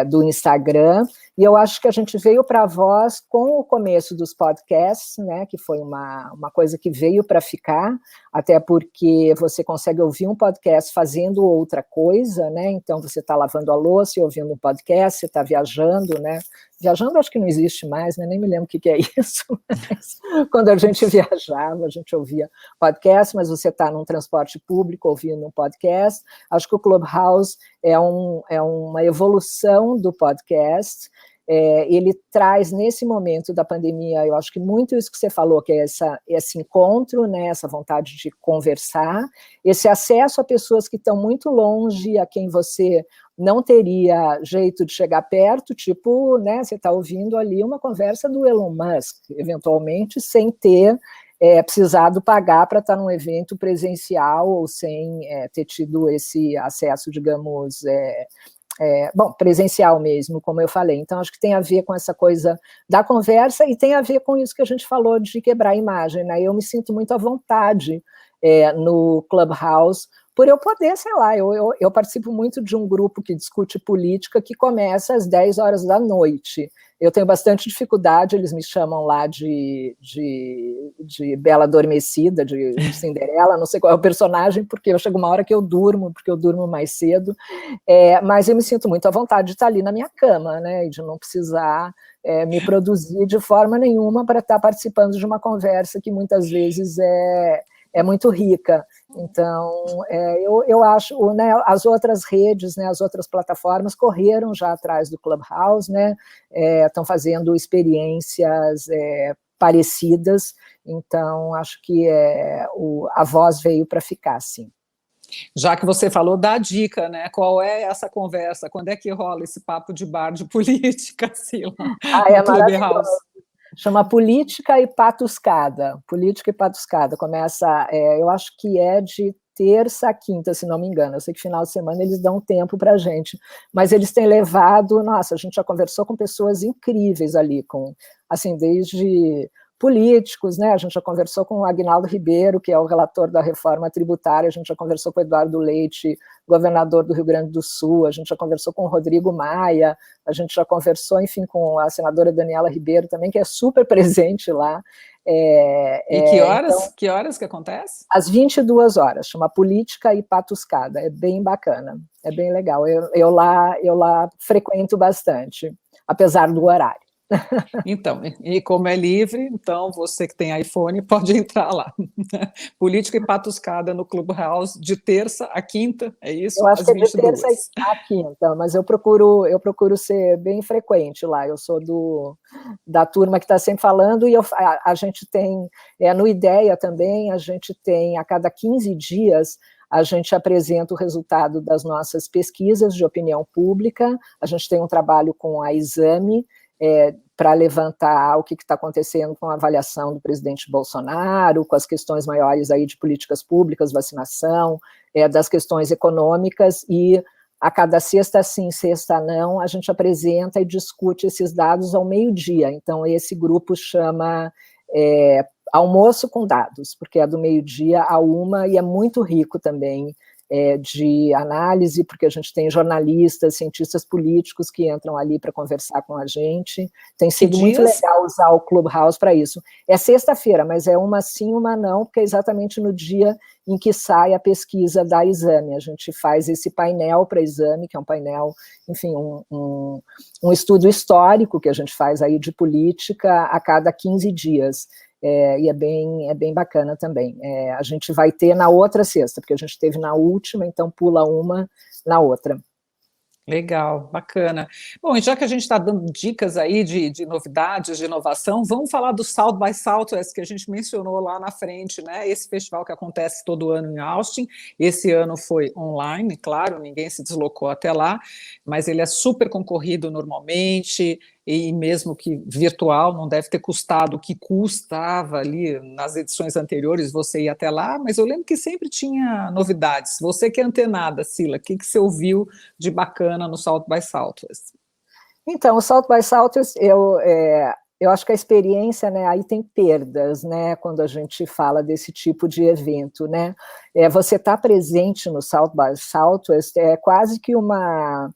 do Instagram, e eu acho que a gente veio para a voz com o começo dos podcasts, né? Que foi uma coisa que veio para ficar, até porque você consegue ouvir um podcast fazendo outra coisa, né? Então você está lavando a louça e ouvindo um podcast, você está viajando, né? Viajando acho que não existe mais, né? Nem me lembro o que é isso, mas quando a gente viajava, a gente ouvia podcast, mas você está num transporte público ouvindo um podcast. Acho que o Clubhouse é uma evolução do podcast. Ele traz, nesse momento da pandemia, eu acho que muito isso que você falou, que é esse encontro, né, essa vontade de conversar, esse acesso a pessoas que estão muito longe, a quem você não teria jeito de chegar perto, tipo, né, você está ouvindo ali uma conversa do Elon Musk, eventualmente, sem ter precisado pagar para estar num evento presencial ou sem ter tido esse acesso, digamos, presencial mesmo, como eu falei. Então, acho que tem a ver com essa coisa da conversa e tem a ver com isso que a gente falou de quebrar a imagem, né? Eu me sinto muito à vontade no Clubhouse, por eu poder, sei lá, eu participo muito de um grupo que discute política que começa às 10 horas da noite. Eu tenho bastante dificuldade, eles me chamam lá de Bela Adormecida, de Cinderela, não sei qual é o personagem, porque eu chego uma hora que eu durmo, porque eu durmo mais cedo, mas eu me sinto muito à vontade de estar ali na minha cama, né, e de não precisar me produzir de forma nenhuma para estar participando de uma conversa que muitas vezes é muito rica. Então, eu acho, né, as outras redes, né, as outras plataformas correram já atrás do Clubhouse, né, estão fazendo experiências parecidas, então acho que a voz veio para ficar, sim. Já que você falou, dá a dica, né? Qual é essa conversa? Quando é que rola esse papo de bar de política, Sila, no Clubhouse? Chama Política e Patuscada. Política e Patuscada. Começa, eu acho que é de terça a quinta, se não me engano. Eu sei que final de semana eles dão tempo para a gente, mas eles têm levado, nossa, a gente já conversou com pessoas incríveis ali, assim, desde políticos, né? A gente já conversou com o Aguinaldo Ribeiro, que é o relator da reforma tributária, a gente já conversou com o Eduardo Leite, governador do Rio Grande do Sul, a gente já conversou com o Rodrigo Maia, a gente já conversou, enfim, com a senadora Daniela Ribeiro também, que é super presente lá. E que horas? Então, que horas que acontece? Às 22 horas, chama Política e Patuscada, é bem bacana, é bem legal, eu lá frequento bastante, apesar do horário. Então, e como é livre, então você que tem iPhone pode entrar lá. Política e Patuscada no Clubhouse, de terça a quinta, é isso? Eu acho que é de terça a quinta, mas eu procuro ser bem frequente lá, eu sou da turma que está sempre falando, e a gente tem, no IDEA também, a gente tem, a cada 15 dias, a gente apresenta o resultado das nossas pesquisas de opinião pública, a gente tem um trabalho com a Exame, para levantar o que está acontecendo com a avaliação do presidente Bolsonaro, com as questões maiores aí de políticas públicas, vacinação, das questões econômicas, e a cada sexta sim, sexta não, a gente apresenta e discute esses dados ao meio-dia. Então, esse grupo chama Almoço com Dados, porque é do meio-dia a 1, e é muito rico também de análise, porque a gente tem jornalistas, cientistas políticos que entram ali para conversar com a gente. Tem sido muito legal usar o Clubhouse para isso. É sexta-feira, mas é uma sim, uma não, porque é exatamente no dia em que sai a pesquisa da Exame. A gente faz esse painel para Exame, que é um painel, enfim, um estudo histórico que a gente faz aí de política a cada 15 dias. E é bem bacana também. A gente vai ter na outra sexta, porque a gente teve na última, então pula uma na outra. Legal, bacana. Bom, e já que a gente está dando dicas aí de novidades, de inovação, vamos falar do South by Southwest, que a gente mencionou lá na frente, né? Esse festival que acontece todo ano em Austin. Esse ano foi online, claro, ninguém se deslocou até lá, mas ele é super concorrido normalmente, e mesmo que virtual, não deve ter custado o que custava ali nas edições anteriores você ir até lá, mas eu lembro que sempre tinha novidades. Você que é antenada, Cila, o que você ouviu de bacana no South by Southwest? Então, o South by Southwest, eu acho que a experiência, né, aí tem perdas, né, quando a gente fala desse tipo de evento, né, você estar presente no South by Southwest é quase que uma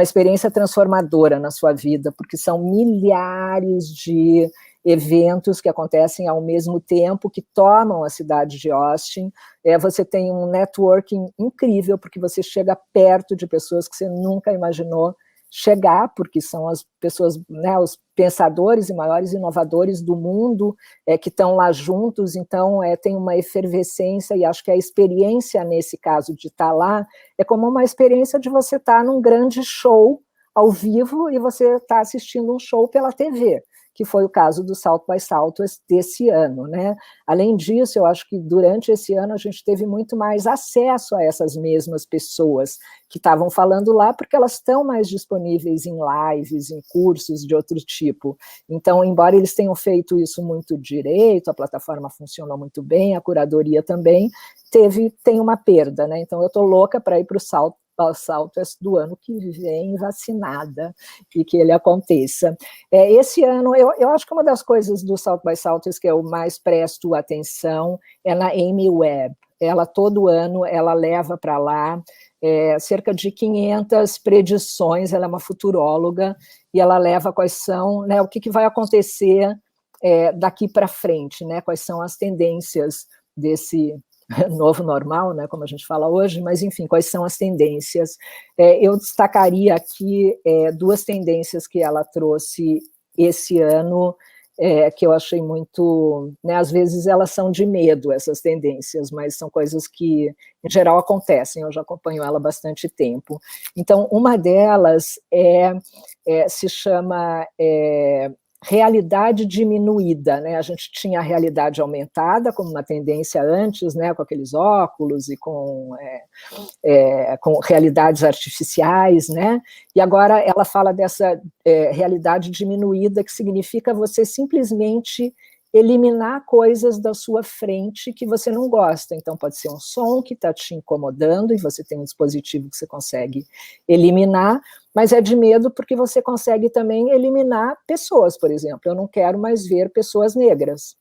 experiência transformadora na sua vida, porque são milhares de eventos que acontecem ao mesmo tempo, que tomam a cidade de Austin. Você tem um networking incrível, porque você chega perto de pessoas que você nunca imaginou chegar, porque são as pessoas, né, os pensadores e maiores inovadores do mundo que estão lá juntos, então tem uma efervescência, e acho que a experiência, nesse caso, de estar lá, é como uma experiência de você estar num grande show ao vivo e você estar assistindo um show pela TV, que foi o caso do South by Southwest desse ano, né? Além disso, eu acho que durante esse ano a gente teve muito mais acesso a essas mesmas pessoas que estavam falando lá, porque elas estão mais disponíveis em lives, em cursos de outro tipo. Então, embora eles tenham feito isso muito direito, a plataforma funcionou muito bem, a curadoria também, tem uma perda, né? Então, eu estou louca para ir para o Southwest do ano que vem, vacinada, e que ele aconteça. Esse ano, eu acho que uma das coisas do South by Southwest que eu mais presto atenção é na Amy Webb. Ela, todo ano, ela leva para lá cerca de 500 predições, ela é uma futuróloga, e ela leva quais são, né, o que vai acontecer daqui para frente, né, quais são as tendências desse novo normal, né, como a gente fala hoje, mas, enfim, quais são as tendências. Eu destacaria aqui 2 tendências que ela trouxe esse ano, que eu achei muito, né, às vezes elas são de medo, essas tendências, mas são coisas que, em geral, acontecem, eu já acompanho ela há bastante tempo. Então, uma delas se chama realidade diminuída, né? A gente tinha a realidade aumentada como uma tendência antes, né, com aqueles óculos e com realidades artificiais, né? E agora ela fala dessa realidade diminuída, que significa você simplesmente eliminar coisas da sua frente que você não gosta. Então, pode ser um som que está te incomodando e você tem um dispositivo que você consegue eliminar, mas é de medo porque você consegue também eliminar pessoas, por exemplo. Eu não quero mais ver pessoas negras,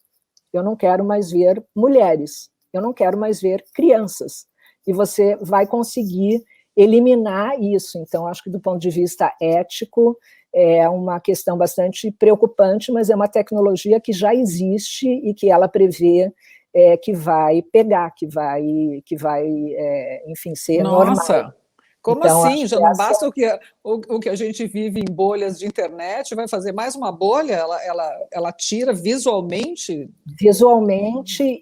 eu não quero mais ver mulheres, eu não quero mais ver crianças. E você vai conseguir eliminar isso. Então, acho que do ponto de vista ético, é uma questão bastante preocupante, mas é uma tecnologia que já existe e que ela prevê que vai pegar, que vai enfim, ser normal. Nossa! Como então, assim? Já não basta o que a gente vive em bolhas de internet, vai fazer mais uma bolha? Ela tira visualmente? Visualmente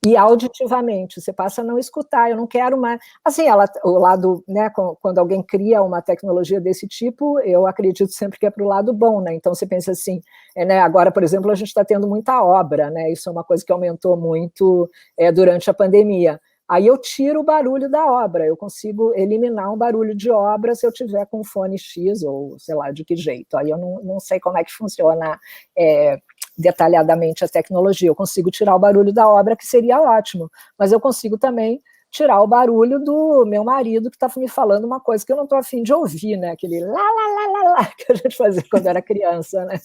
e auditivamente, você passa a não escutar, eu não quero mais... Assim, o lado, né, quando alguém cria uma tecnologia desse tipo, eu acredito sempre que é para o lado bom, né, então você pensa assim, né, agora, por exemplo, a gente está tendo muita obra, né, isso é uma coisa que aumentou muito durante a pandemia. Aí eu tiro o barulho da obra, eu consigo eliminar um barulho de obra se eu tiver com um fone X, ou sei lá de que jeito, aí eu não sei como é que funciona detalhadamente a tecnologia, eu consigo tirar o barulho da obra, que seria ótimo, mas eu consigo também tirar o barulho do meu marido que está me falando uma coisa que eu não estou a fim de ouvir, né? Aquele lá, lá, lá, lá, lá que a gente fazia quando era criança, né?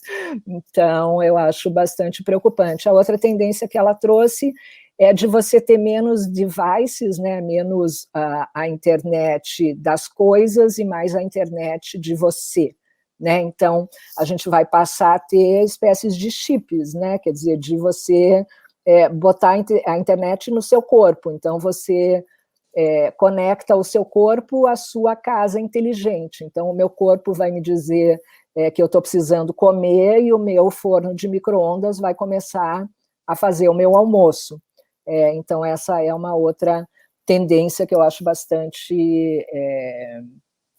Então, eu acho bastante preocupante. A outra tendência que ela trouxe é de você ter menos devices, né? Menos a internet das coisas e mais a internet de você. Né? Então, a gente vai passar a ter espécies de chips, né? Quer dizer, de você botar a internet no seu corpo. Então, você conecta o seu corpo à sua casa inteligente. Então, o meu corpo vai me dizer que eu estou precisando comer e o meu forno de micro-ondas vai começar a fazer o meu almoço. Então, essa é uma outra tendência que eu acho bastante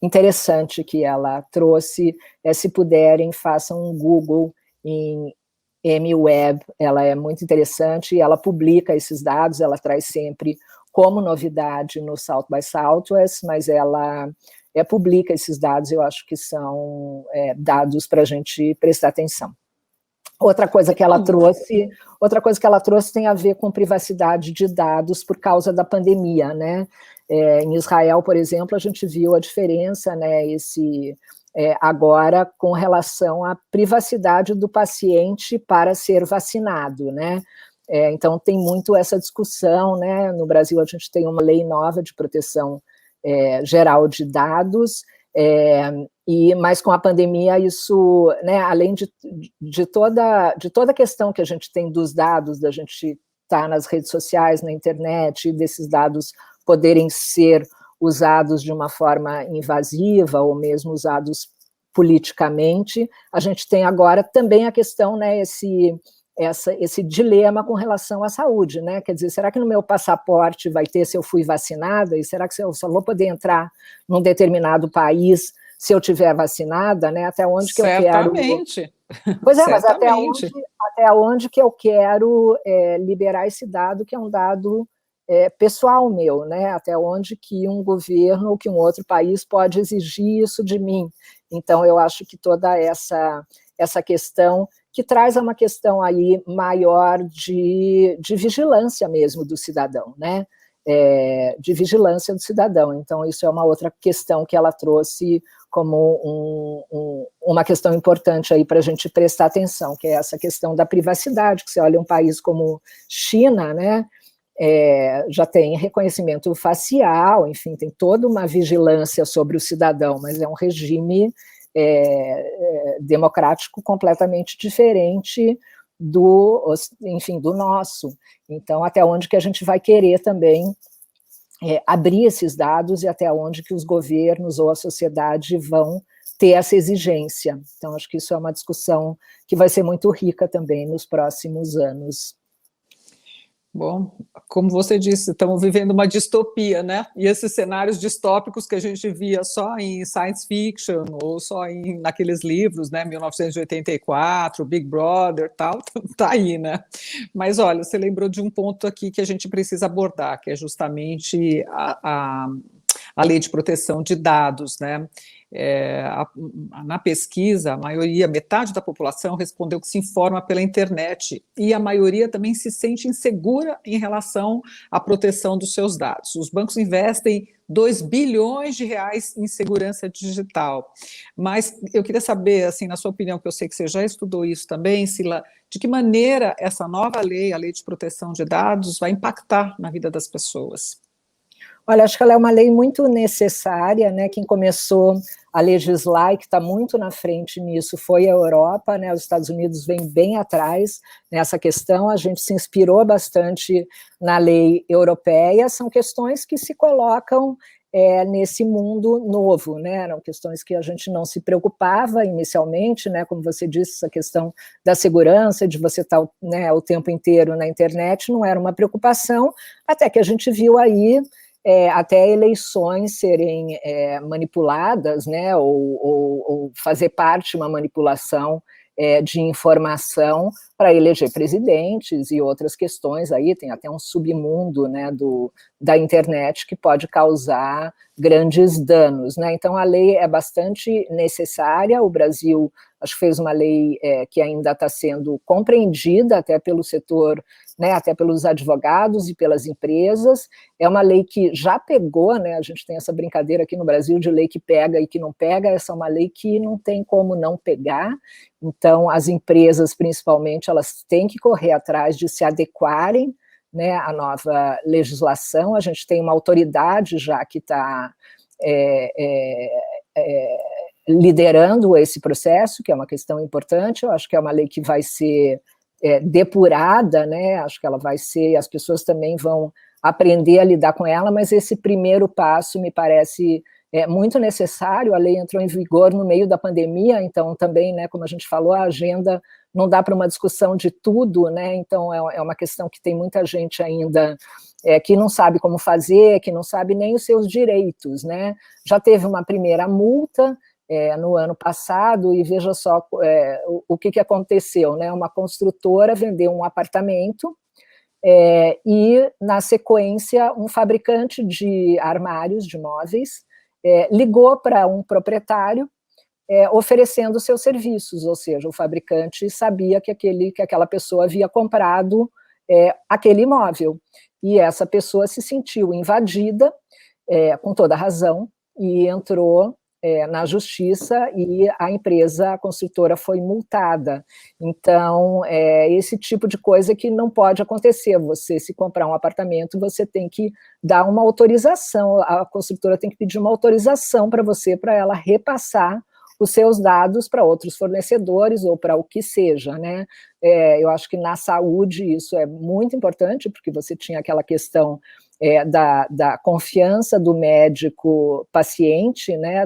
interessante que ela trouxe. Se puderem, façam um Google em MWeb, ela é muito interessante, ela publica esses dados, ela traz sempre como novidade no South by Southwest, mas ela publica esses dados, eu acho que são dados para a gente prestar atenção. Outra coisa que ela trouxe tem a ver com privacidade de dados por causa da pandemia, né? Em Israel, por exemplo, a gente viu a diferença, né? Agora com relação à privacidade do paciente para ser vacinado, né? Então tem muito essa discussão, né? No Brasil a gente tem uma lei nova de proteção geral de dados. Mas com a pandemia isso, né, além de toda a questão que a gente tem dos dados, da gente estar nas redes sociais, na internet, desses dados poderem ser usados de uma forma invasiva ou mesmo usados politicamente, a gente tem agora também a questão, né, esse dilema com relação à saúde, né? Quer dizer, será que no meu passaporte vai ter se eu fui vacinada? E será que eu só vou poder entrar num determinado país se eu tiver vacinada, né? Até onde que eu quero... Certamente. Pois mas até onde que eu quero liberar esse dado, que é um dado pessoal meu, né? Até onde que um governo ou que um outro país pode exigir isso de mim. Então, eu acho que toda essa questão que traz uma questão aí maior de vigilância mesmo do cidadão, né? De vigilância do cidadão. Então, isso é uma outra questão que ela trouxe como uma questão importante aí para a gente prestar atenção, que é essa questão da privacidade, que você olha um país como China, né? Já tem reconhecimento facial, enfim, tem toda uma vigilância sobre o cidadão, mas é um regime democrático completamente diferente do nosso. Então, até onde que a gente vai querer também abrir esses dados e até onde que os governos ou a sociedade vão ter essa exigência. Então, acho que isso é uma discussão que vai ser muito rica também nos próximos anos. Bom, como você disse, estamos vivendo uma distopia, né? E esses cenários distópicos que a gente via só em science fiction ou só naqueles livros, né? 1984, Big Brother, tal, tá aí, né? Mas olha, você lembrou de um ponto aqui que a gente precisa abordar, que é justamente a lei de proteção de dados, né? Na pesquisa, a maioria, metade da população respondeu que se informa pela internet e a maioria também se sente insegura em relação à proteção dos seus dados. Os bancos investem 2 bilhões de reais em segurança digital, mas eu queria saber, assim, na sua opinião, que eu sei que você já estudou isso também, Sila, de que maneira essa nova lei, a lei de proteção de dados, vai impactar na vida das pessoas? Olha, acho que ela é uma lei muito necessária, né? Quem começou a legislar e que está muito na frente nisso foi a Europa, né? Os Estados Unidos vem bem atrás nessa questão, a gente se inspirou bastante na lei europeia, são questões que se colocam nesse mundo novo, né? Eram questões que a gente não se preocupava inicialmente, né? Como você disse, essa questão da segurança, de você estar, né, o tempo inteiro na internet, não era uma preocupação, até que a gente viu aí até eleições serem manipuladas, né, ou fazer parte de uma manipulação de informação para eleger presidentes e outras questões aí, tem até um submundo, né, da internet que pode causar grandes danos, né? Então a lei é bastante necessária, o Brasil acho que fez uma lei que ainda está sendo compreendida até pelo setor, né, até pelos advogados e pelas empresas. É uma lei que já pegou, né, a gente tem essa brincadeira aqui no Brasil de lei que pega e que não pega, essa é uma lei que não tem como não pegar. Então, as empresas, principalmente, elas têm que correr atrás de se adequarem, né, à nova legislação. A gente tem uma autoridade já que está liderando esse processo, que é uma questão importante. Eu acho que é uma lei que vai ser depurada, né? Acho que ela vai ser, as pessoas também vão aprender a lidar com ela, mas esse primeiro passo me parece muito necessário. A lei entrou em vigor no meio da pandemia, então também, né, como a gente falou, a agenda não dá para uma discussão de tudo, né? Então é uma questão que tem muita gente ainda que não sabe como fazer, que não sabe nem os seus direitos, né? Já teve uma primeira multa no ano passado, e veja só o que aconteceu, né? Uma construtora vendeu um apartamento e, na sequência, um fabricante de armários, de móveis, ligou para um proprietário oferecendo seus serviços, ou seja, o fabricante sabia que aquela pessoa havia comprado aquele imóvel, e essa pessoa se sentiu invadida, com toda razão, e entrou na justiça, e a empresa, a construtora, foi multada. Então, esse tipo de coisa que não pode acontecer. Você, se comprar um apartamento, você tem que dar uma autorização, a construtora tem que pedir uma autorização para você, para ela repassar os seus dados para outros fornecedores ou para o que seja, né? Eu acho que na saúde isso é muito importante, porque você tinha aquela questão da confiança do médico-paciente, né,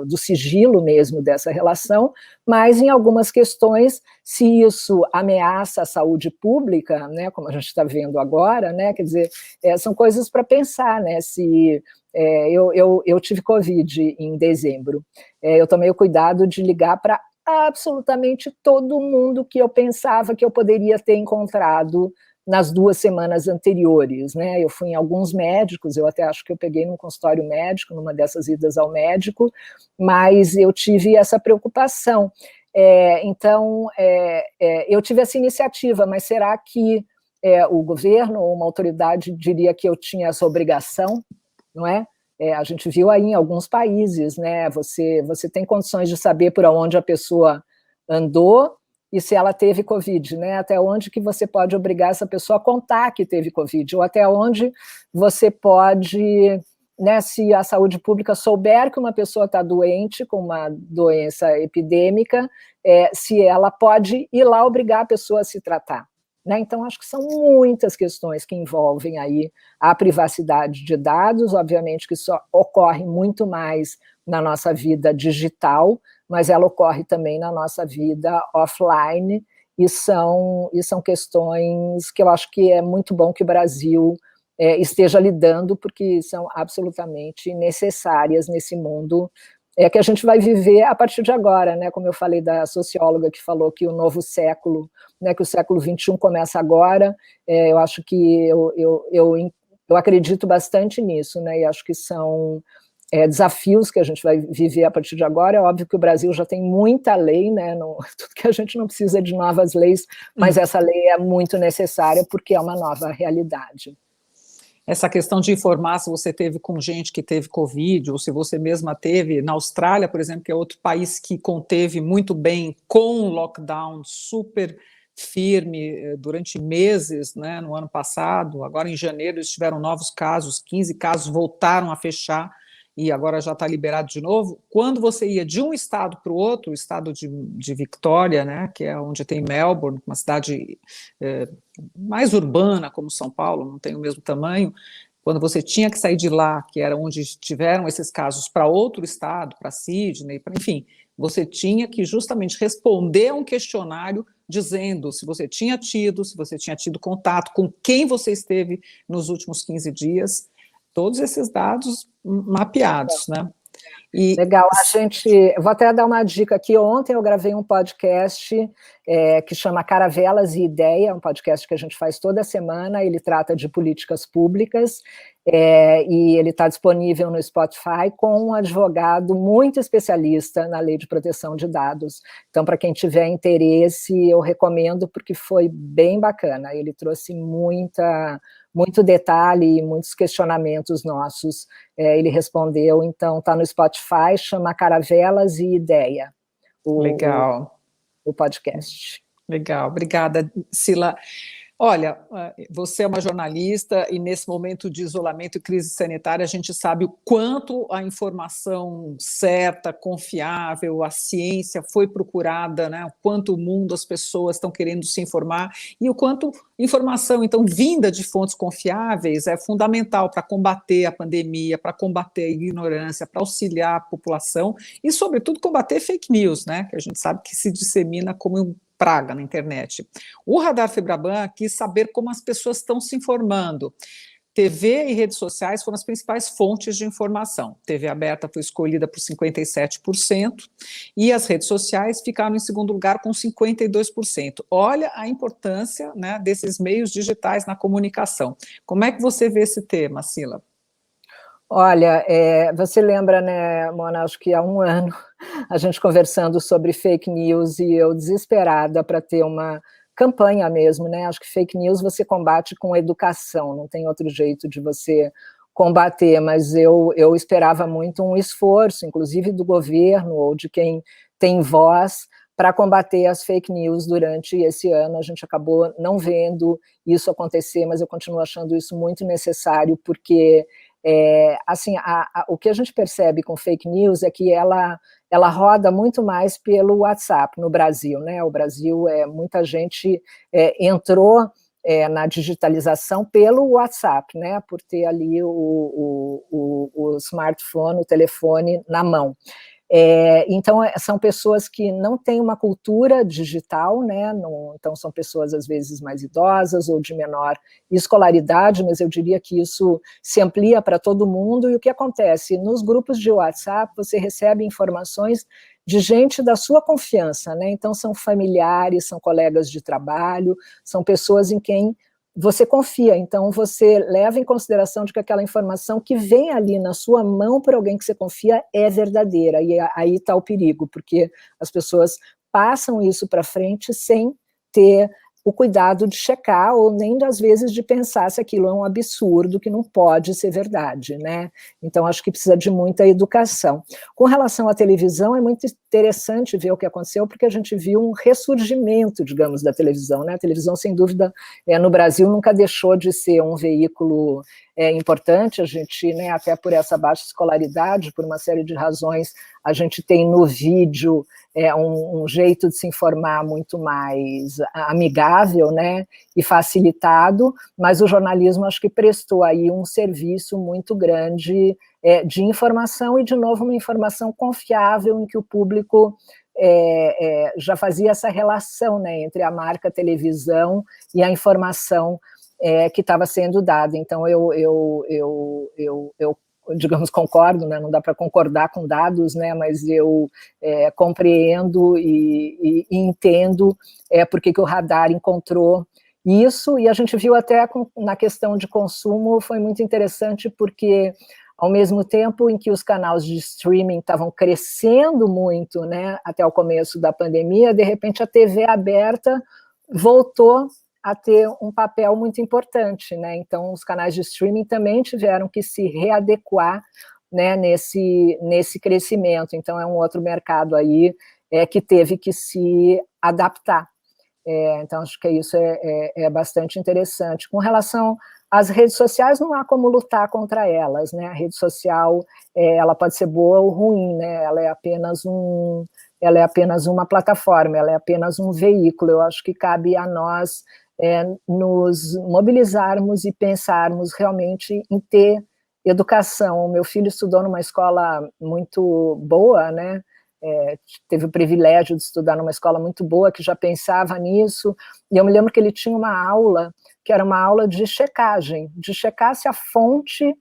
do sigilo mesmo dessa relação, mas em algumas questões, se isso ameaça a saúde pública, né, como a gente está vendo agora, né, quer dizer, são coisas para pensar, né, se... eu tive Covid em dezembro, eu tomei o cuidado de ligar para absolutamente todo mundo que eu pensava que eu poderia ter encontrado nas 2 semanas anteriores, né? Eu fui em alguns médicos, eu até acho que eu peguei num consultório médico, numa dessas idas ao médico, mas eu tive essa preocupação. Então, eu tive essa iniciativa, mas será que o governo ou uma autoridade diria que eu tinha essa obrigação, não é? A gente viu aí em alguns países, né? Você tem condições de saber por onde a pessoa andou, e se ela teve Covid, né? Até onde que você pode obrigar essa pessoa a contar que teve Covid, ou até onde você pode, né, se a saúde pública souber que uma pessoa está doente com uma doença epidêmica, se ela pode ir lá obrigar a pessoa a se tratar, né? Então, acho que são muitas questões que envolvem aí a privacidade de dados. Obviamente que isso ocorre muito mais na nossa vida digital, mas ela ocorre também na nossa vida offline, e são questões que eu acho que é muito bom que o Brasil esteja lidando, porque são absolutamente necessárias nesse mundo que a gente vai viver a partir de agora, né? Como eu falei da socióloga que falou que o novo século, né, que o século XXI começa agora, eu acho que eu acredito bastante nisso, né? E acho que são desafios que a gente vai viver a partir de agora. É óbvio que o Brasil já tem muita lei, né? Tudo que a gente não precisa de novas leis, mas essa lei é muito necessária porque é uma nova realidade. Essa questão de informar se você teve com gente que teve Covid, ou se você mesma teve, na Austrália, por exemplo, que é outro país que conteve muito bem, com um lockdown super firme durante meses, né, no ano passado. Agora, em janeiro, eles tiveram novos casos, 15 casos voltaram a fechar, e agora já está liberado de novo. Quando você ia de um estado para o outro, o estado de Victoria, né, que é onde tem Melbourne, uma cidade mais urbana, como São Paulo, não tem o mesmo tamanho, quando você tinha que sair de lá, que era onde tiveram esses casos, para outro estado, para Sydney, enfim, você tinha que justamente responder a um questionário dizendo se você tinha tido contato, com quem você esteve nos últimos 15 dias, todos esses dados mapeados, né? Legal, eu vou até dar uma dica aqui. Ontem eu gravei um podcast que chama Caravelas e Ideia, um podcast que a gente faz toda semana. Ele trata de políticas públicas, e ele está disponível no Spotify com um advogado muito especialista na lei de proteção de dados. Então, para quem tiver interesse, eu recomendo, porque foi bem bacana. Ele trouxe muito detalhe e muitos questionamentos nossos. Ele respondeu, então está no Spotify, chama Caravelas e Ideia, Legal. o podcast. Legal, obrigada, Cila. Olha, você é uma jornalista e nesse momento de isolamento e crise sanitária a gente sabe o quanto a informação certa, confiável, a ciência foi procurada, né? O quanto o mundo, as pessoas estão querendo se informar e o quanto informação, então, vinda de fontes confiáveis é fundamental para combater a pandemia, para combater a ignorância, para auxiliar a população e, sobretudo, combater fake news, né? Que a gente sabe que se dissemina como praga na internet. O Radar Febraban quis saber como as pessoas estão se informando. TV e redes sociais foram as principais fontes de informação. TV aberta foi escolhida por 57% e as redes sociais ficaram em segundo lugar com 52%. Olha a importância, né, desses meios digitais na comunicação. Como é que você vê esse tema, Cila? Olha, você lembra, né, Mona, acho que há um ano, a gente conversando sobre fake news e eu desesperada para ter uma campanha mesmo, né? Acho que fake news você combate com educação, não tem outro jeito de você combater, mas eu esperava muito um esforço, inclusive do governo ou de quem tem voz, para combater as fake news durante esse ano. A gente acabou não vendo isso acontecer, mas eu continuo achando isso muito necessário, porque assim, o que a gente percebe com fake news é que ela roda muito mais pelo WhatsApp no Brasil, né? O Brasil, muita gente entrou na digitalização pelo WhatsApp, né? Por ter ali o smartphone, o telefone na mão. Então, são pessoas que não têm uma cultura digital, né? Então, são pessoas, às vezes, mais idosas ou de menor escolaridade, mas eu diria que isso se amplia para todo mundo. E o que acontece? Nos grupos de WhatsApp, você recebe informações de gente da sua confiança, né? Então, são familiares, são colegas de trabalho, são pessoas em quem você confia, então você leva em consideração de que aquela informação que vem ali na sua mão por alguém que você confia é verdadeira, e aí está o perigo, porque as pessoas passam isso para frente sem ter o cuidado de checar, ou nem às vezes de pensar se aquilo é um absurdo, que não pode ser verdade, né? Então, acho que precisa de muita educação. Com relação à televisão, é muito interessante ver o que aconteceu, porque a gente viu um ressurgimento, digamos, da televisão, né? A televisão, sem dúvida, no Brasil, nunca deixou de ser um veículo importante. A gente, né, até por essa baixa escolaridade, por uma série de razões, a gente tem no vídeo um jeito de se informar muito mais amigável, né, e facilitado, mas o jornalismo acho que prestou aí um serviço muito grande de informação e, de novo, uma informação confiável em que o público já fazia essa relação, né, entre a marca televisão e a informação que estava sendo dada. Então, eu digamos, concordo, né? Não dá para concordar com dados, né? Mas eu compreendo e entendo por que o Radar encontrou isso, e a gente viu até na questão de consumo, foi muito interessante, porque ao mesmo tempo em que os canais de streaming estavam crescendo muito, né, até o começo da pandemia, de repente a TV aberta voltou a ter um papel muito importante, né? Então, os canais de streaming também tiveram que se readequar, né, nesse crescimento. Então, é um outro mercado aí que teve que se adaptar. Então, acho que isso é bastante interessante. Com relação às redes sociais, não há como lutar contra elas, né? A rede social, ela pode ser boa ou ruim, né? Ela é apenas uma plataforma, ela é apenas um veículo. Eu acho que cabe a nós nos mobilizarmos e pensarmos realmente em ter educação. O meu filho estudou numa escola muito boa, né? Teve o privilégio de estudar numa escola muito boa, que já pensava nisso, e eu me lembro que ele tinha uma aula, que era uma aula de checagem, de checar se a fonte,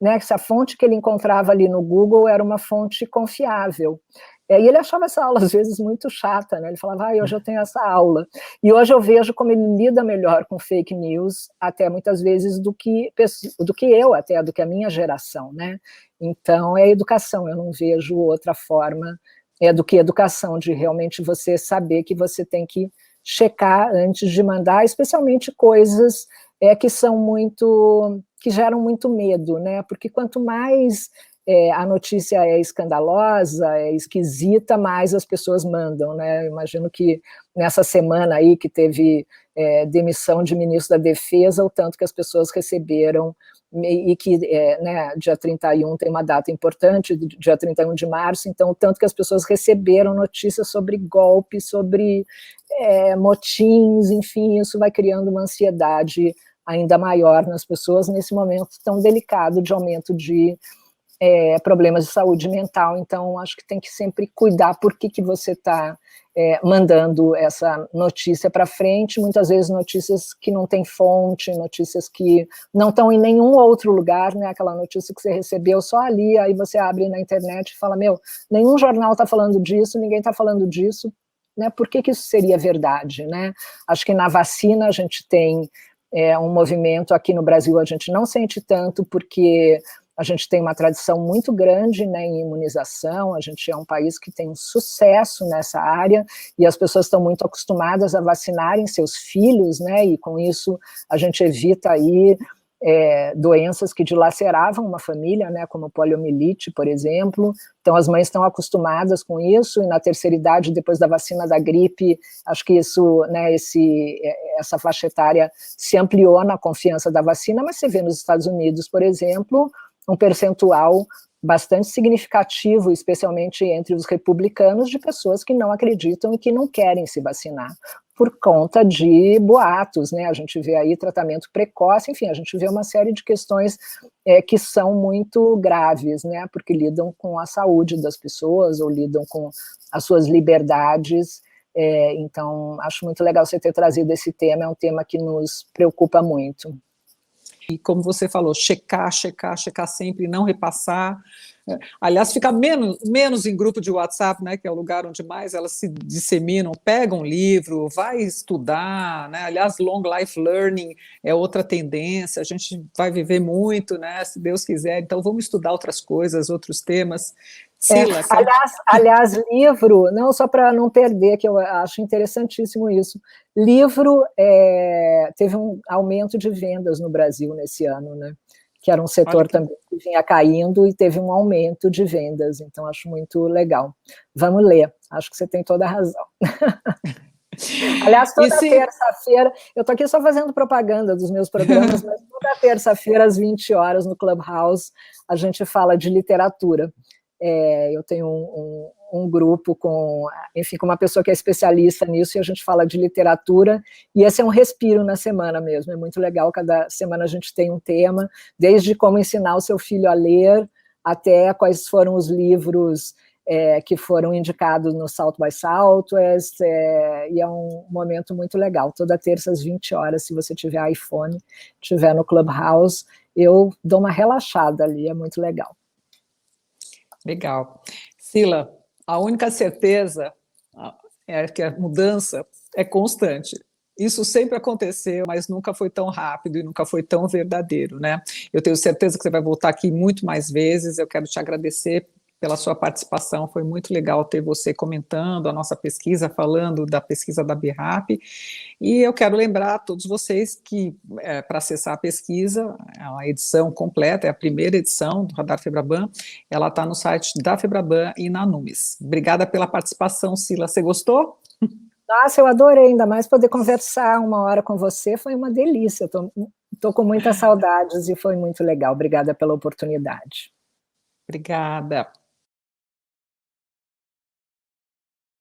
né, se a fonte que ele encontrava ali no Google era uma fonte confiável. E ele achava essa aula, às vezes, muito chata, né? Ele falava, hoje eu tenho essa aula. E hoje eu vejo como ele lida melhor com fake news, até muitas vezes do que eu, até do que a minha geração, né? Então, é educação, eu não vejo outra forma do que educação, de realmente você saber que você tem que checar antes de mandar, especialmente coisas que são que geram muito medo, né? Porque quanto mais a notícia é escandalosa, é esquisita, mais as pessoas mandam, né? Eu imagino que nessa semana aí que teve demissão de ministro da Defesa, o tanto que as pessoas receberam, e que né, dia 31 tem uma data importante, dia 31 de março, então o tanto que as pessoas receberam notícias sobre golpes, sobre motins, enfim, isso vai criando uma ansiedade ainda maior nas pessoas nesse momento tão delicado de aumento de problemas de saúde mental. Então acho que tem que sempre cuidar por que você está mandando essa notícia para frente, muitas vezes notícias que não têm fonte, notícias que não estão em nenhum outro lugar, né? Aquela notícia que você recebeu só ali, aí você abre na internet e fala, nenhum jornal está falando disso, ninguém está falando disso, né? Por que isso seria verdade, né? Acho que na vacina a gente tem um movimento, aqui no Brasil a gente não sente tanto, porque a gente tem uma tradição muito grande, né, em imunização, a gente é um país que tem um sucesso nessa área, e as pessoas estão muito acostumadas a vacinarem seus filhos, né, e com isso a gente evita aí doenças que dilaceravam uma família, né, como poliomielite, por exemplo. Então as mães estão acostumadas com isso, e na terceira idade, depois da vacina da gripe, acho que isso, né, essa faixa etária se ampliou na confiança da vacina, mas você vê nos Estados Unidos, por exemplo, um percentual bastante significativo, especialmente entre os republicanos, de pessoas que não acreditam e que não querem se vacinar, por conta de boatos, né? A gente vê aí tratamento precoce, enfim, a gente vê uma série de questões que são muito graves, né? Porque lidam com a saúde das pessoas, ou lidam com as suas liberdades. Então, acho muito legal você ter trazido esse tema, é um tema que nos preocupa muito. E como você falou, checar sempre, não repassar. Aliás, ficar menos em grupo de WhatsApp, né, que é o lugar onde mais elas se disseminam. Pega um livro, vai estudar, né? Aliás, long life learning é outra tendência, a gente vai viver muito, né, se Deus quiser, então vamos estudar outras coisas, outros temas. Sila, aliás, livro, não só para não perder, que eu acho interessantíssimo isso, livro teve um aumento de vendas no Brasil nesse ano, né? Que era um setor também que vinha caindo e teve um aumento de vendas, então acho muito legal. Vamos ler, acho que você tem toda a razão. Aliás, toda terça-feira, eu estou aqui só fazendo propaganda dos meus programas, mas toda terça-feira, às 20 horas, no Clubhouse, a gente fala de literatura. Eu tenho um grupo com uma pessoa que é especialista nisso, e a gente fala de literatura, e esse é um respiro na semana mesmo, é muito legal, cada semana a gente tem um tema, desde como ensinar o seu filho a ler, até quais foram os livros que foram indicados no South by Southwest, e é um momento muito legal, toda terça às 20 horas, se você tiver iPhone, tiver no Clubhouse, eu dou uma relaxada ali, é muito legal. Legal. Sila, a única certeza é que a mudança é constante. Isso sempre aconteceu, mas nunca foi tão rápido e nunca foi tão verdadeiro, né? Eu tenho certeza que você vai voltar aqui muito mais vezes. Eu quero te agradecer pela sua participação, foi muito legal ter você comentando a nossa pesquisa, falando da pesquisa da BIRAP, e eu quero lembrar a todos vocês que, para acessar a pesquisa, a edição completa, é a primeira edição do Radar Febraban, ela está no site da Febraban e na Numis. Obrigada pela participação, Sila, você gostou? Nossa, eu adorei, ainda mais poder conversar uma hora com você, foi uma delícia, estou com muitas saudades e foi muito legal, obrigada pela oportunidade. Obrigada.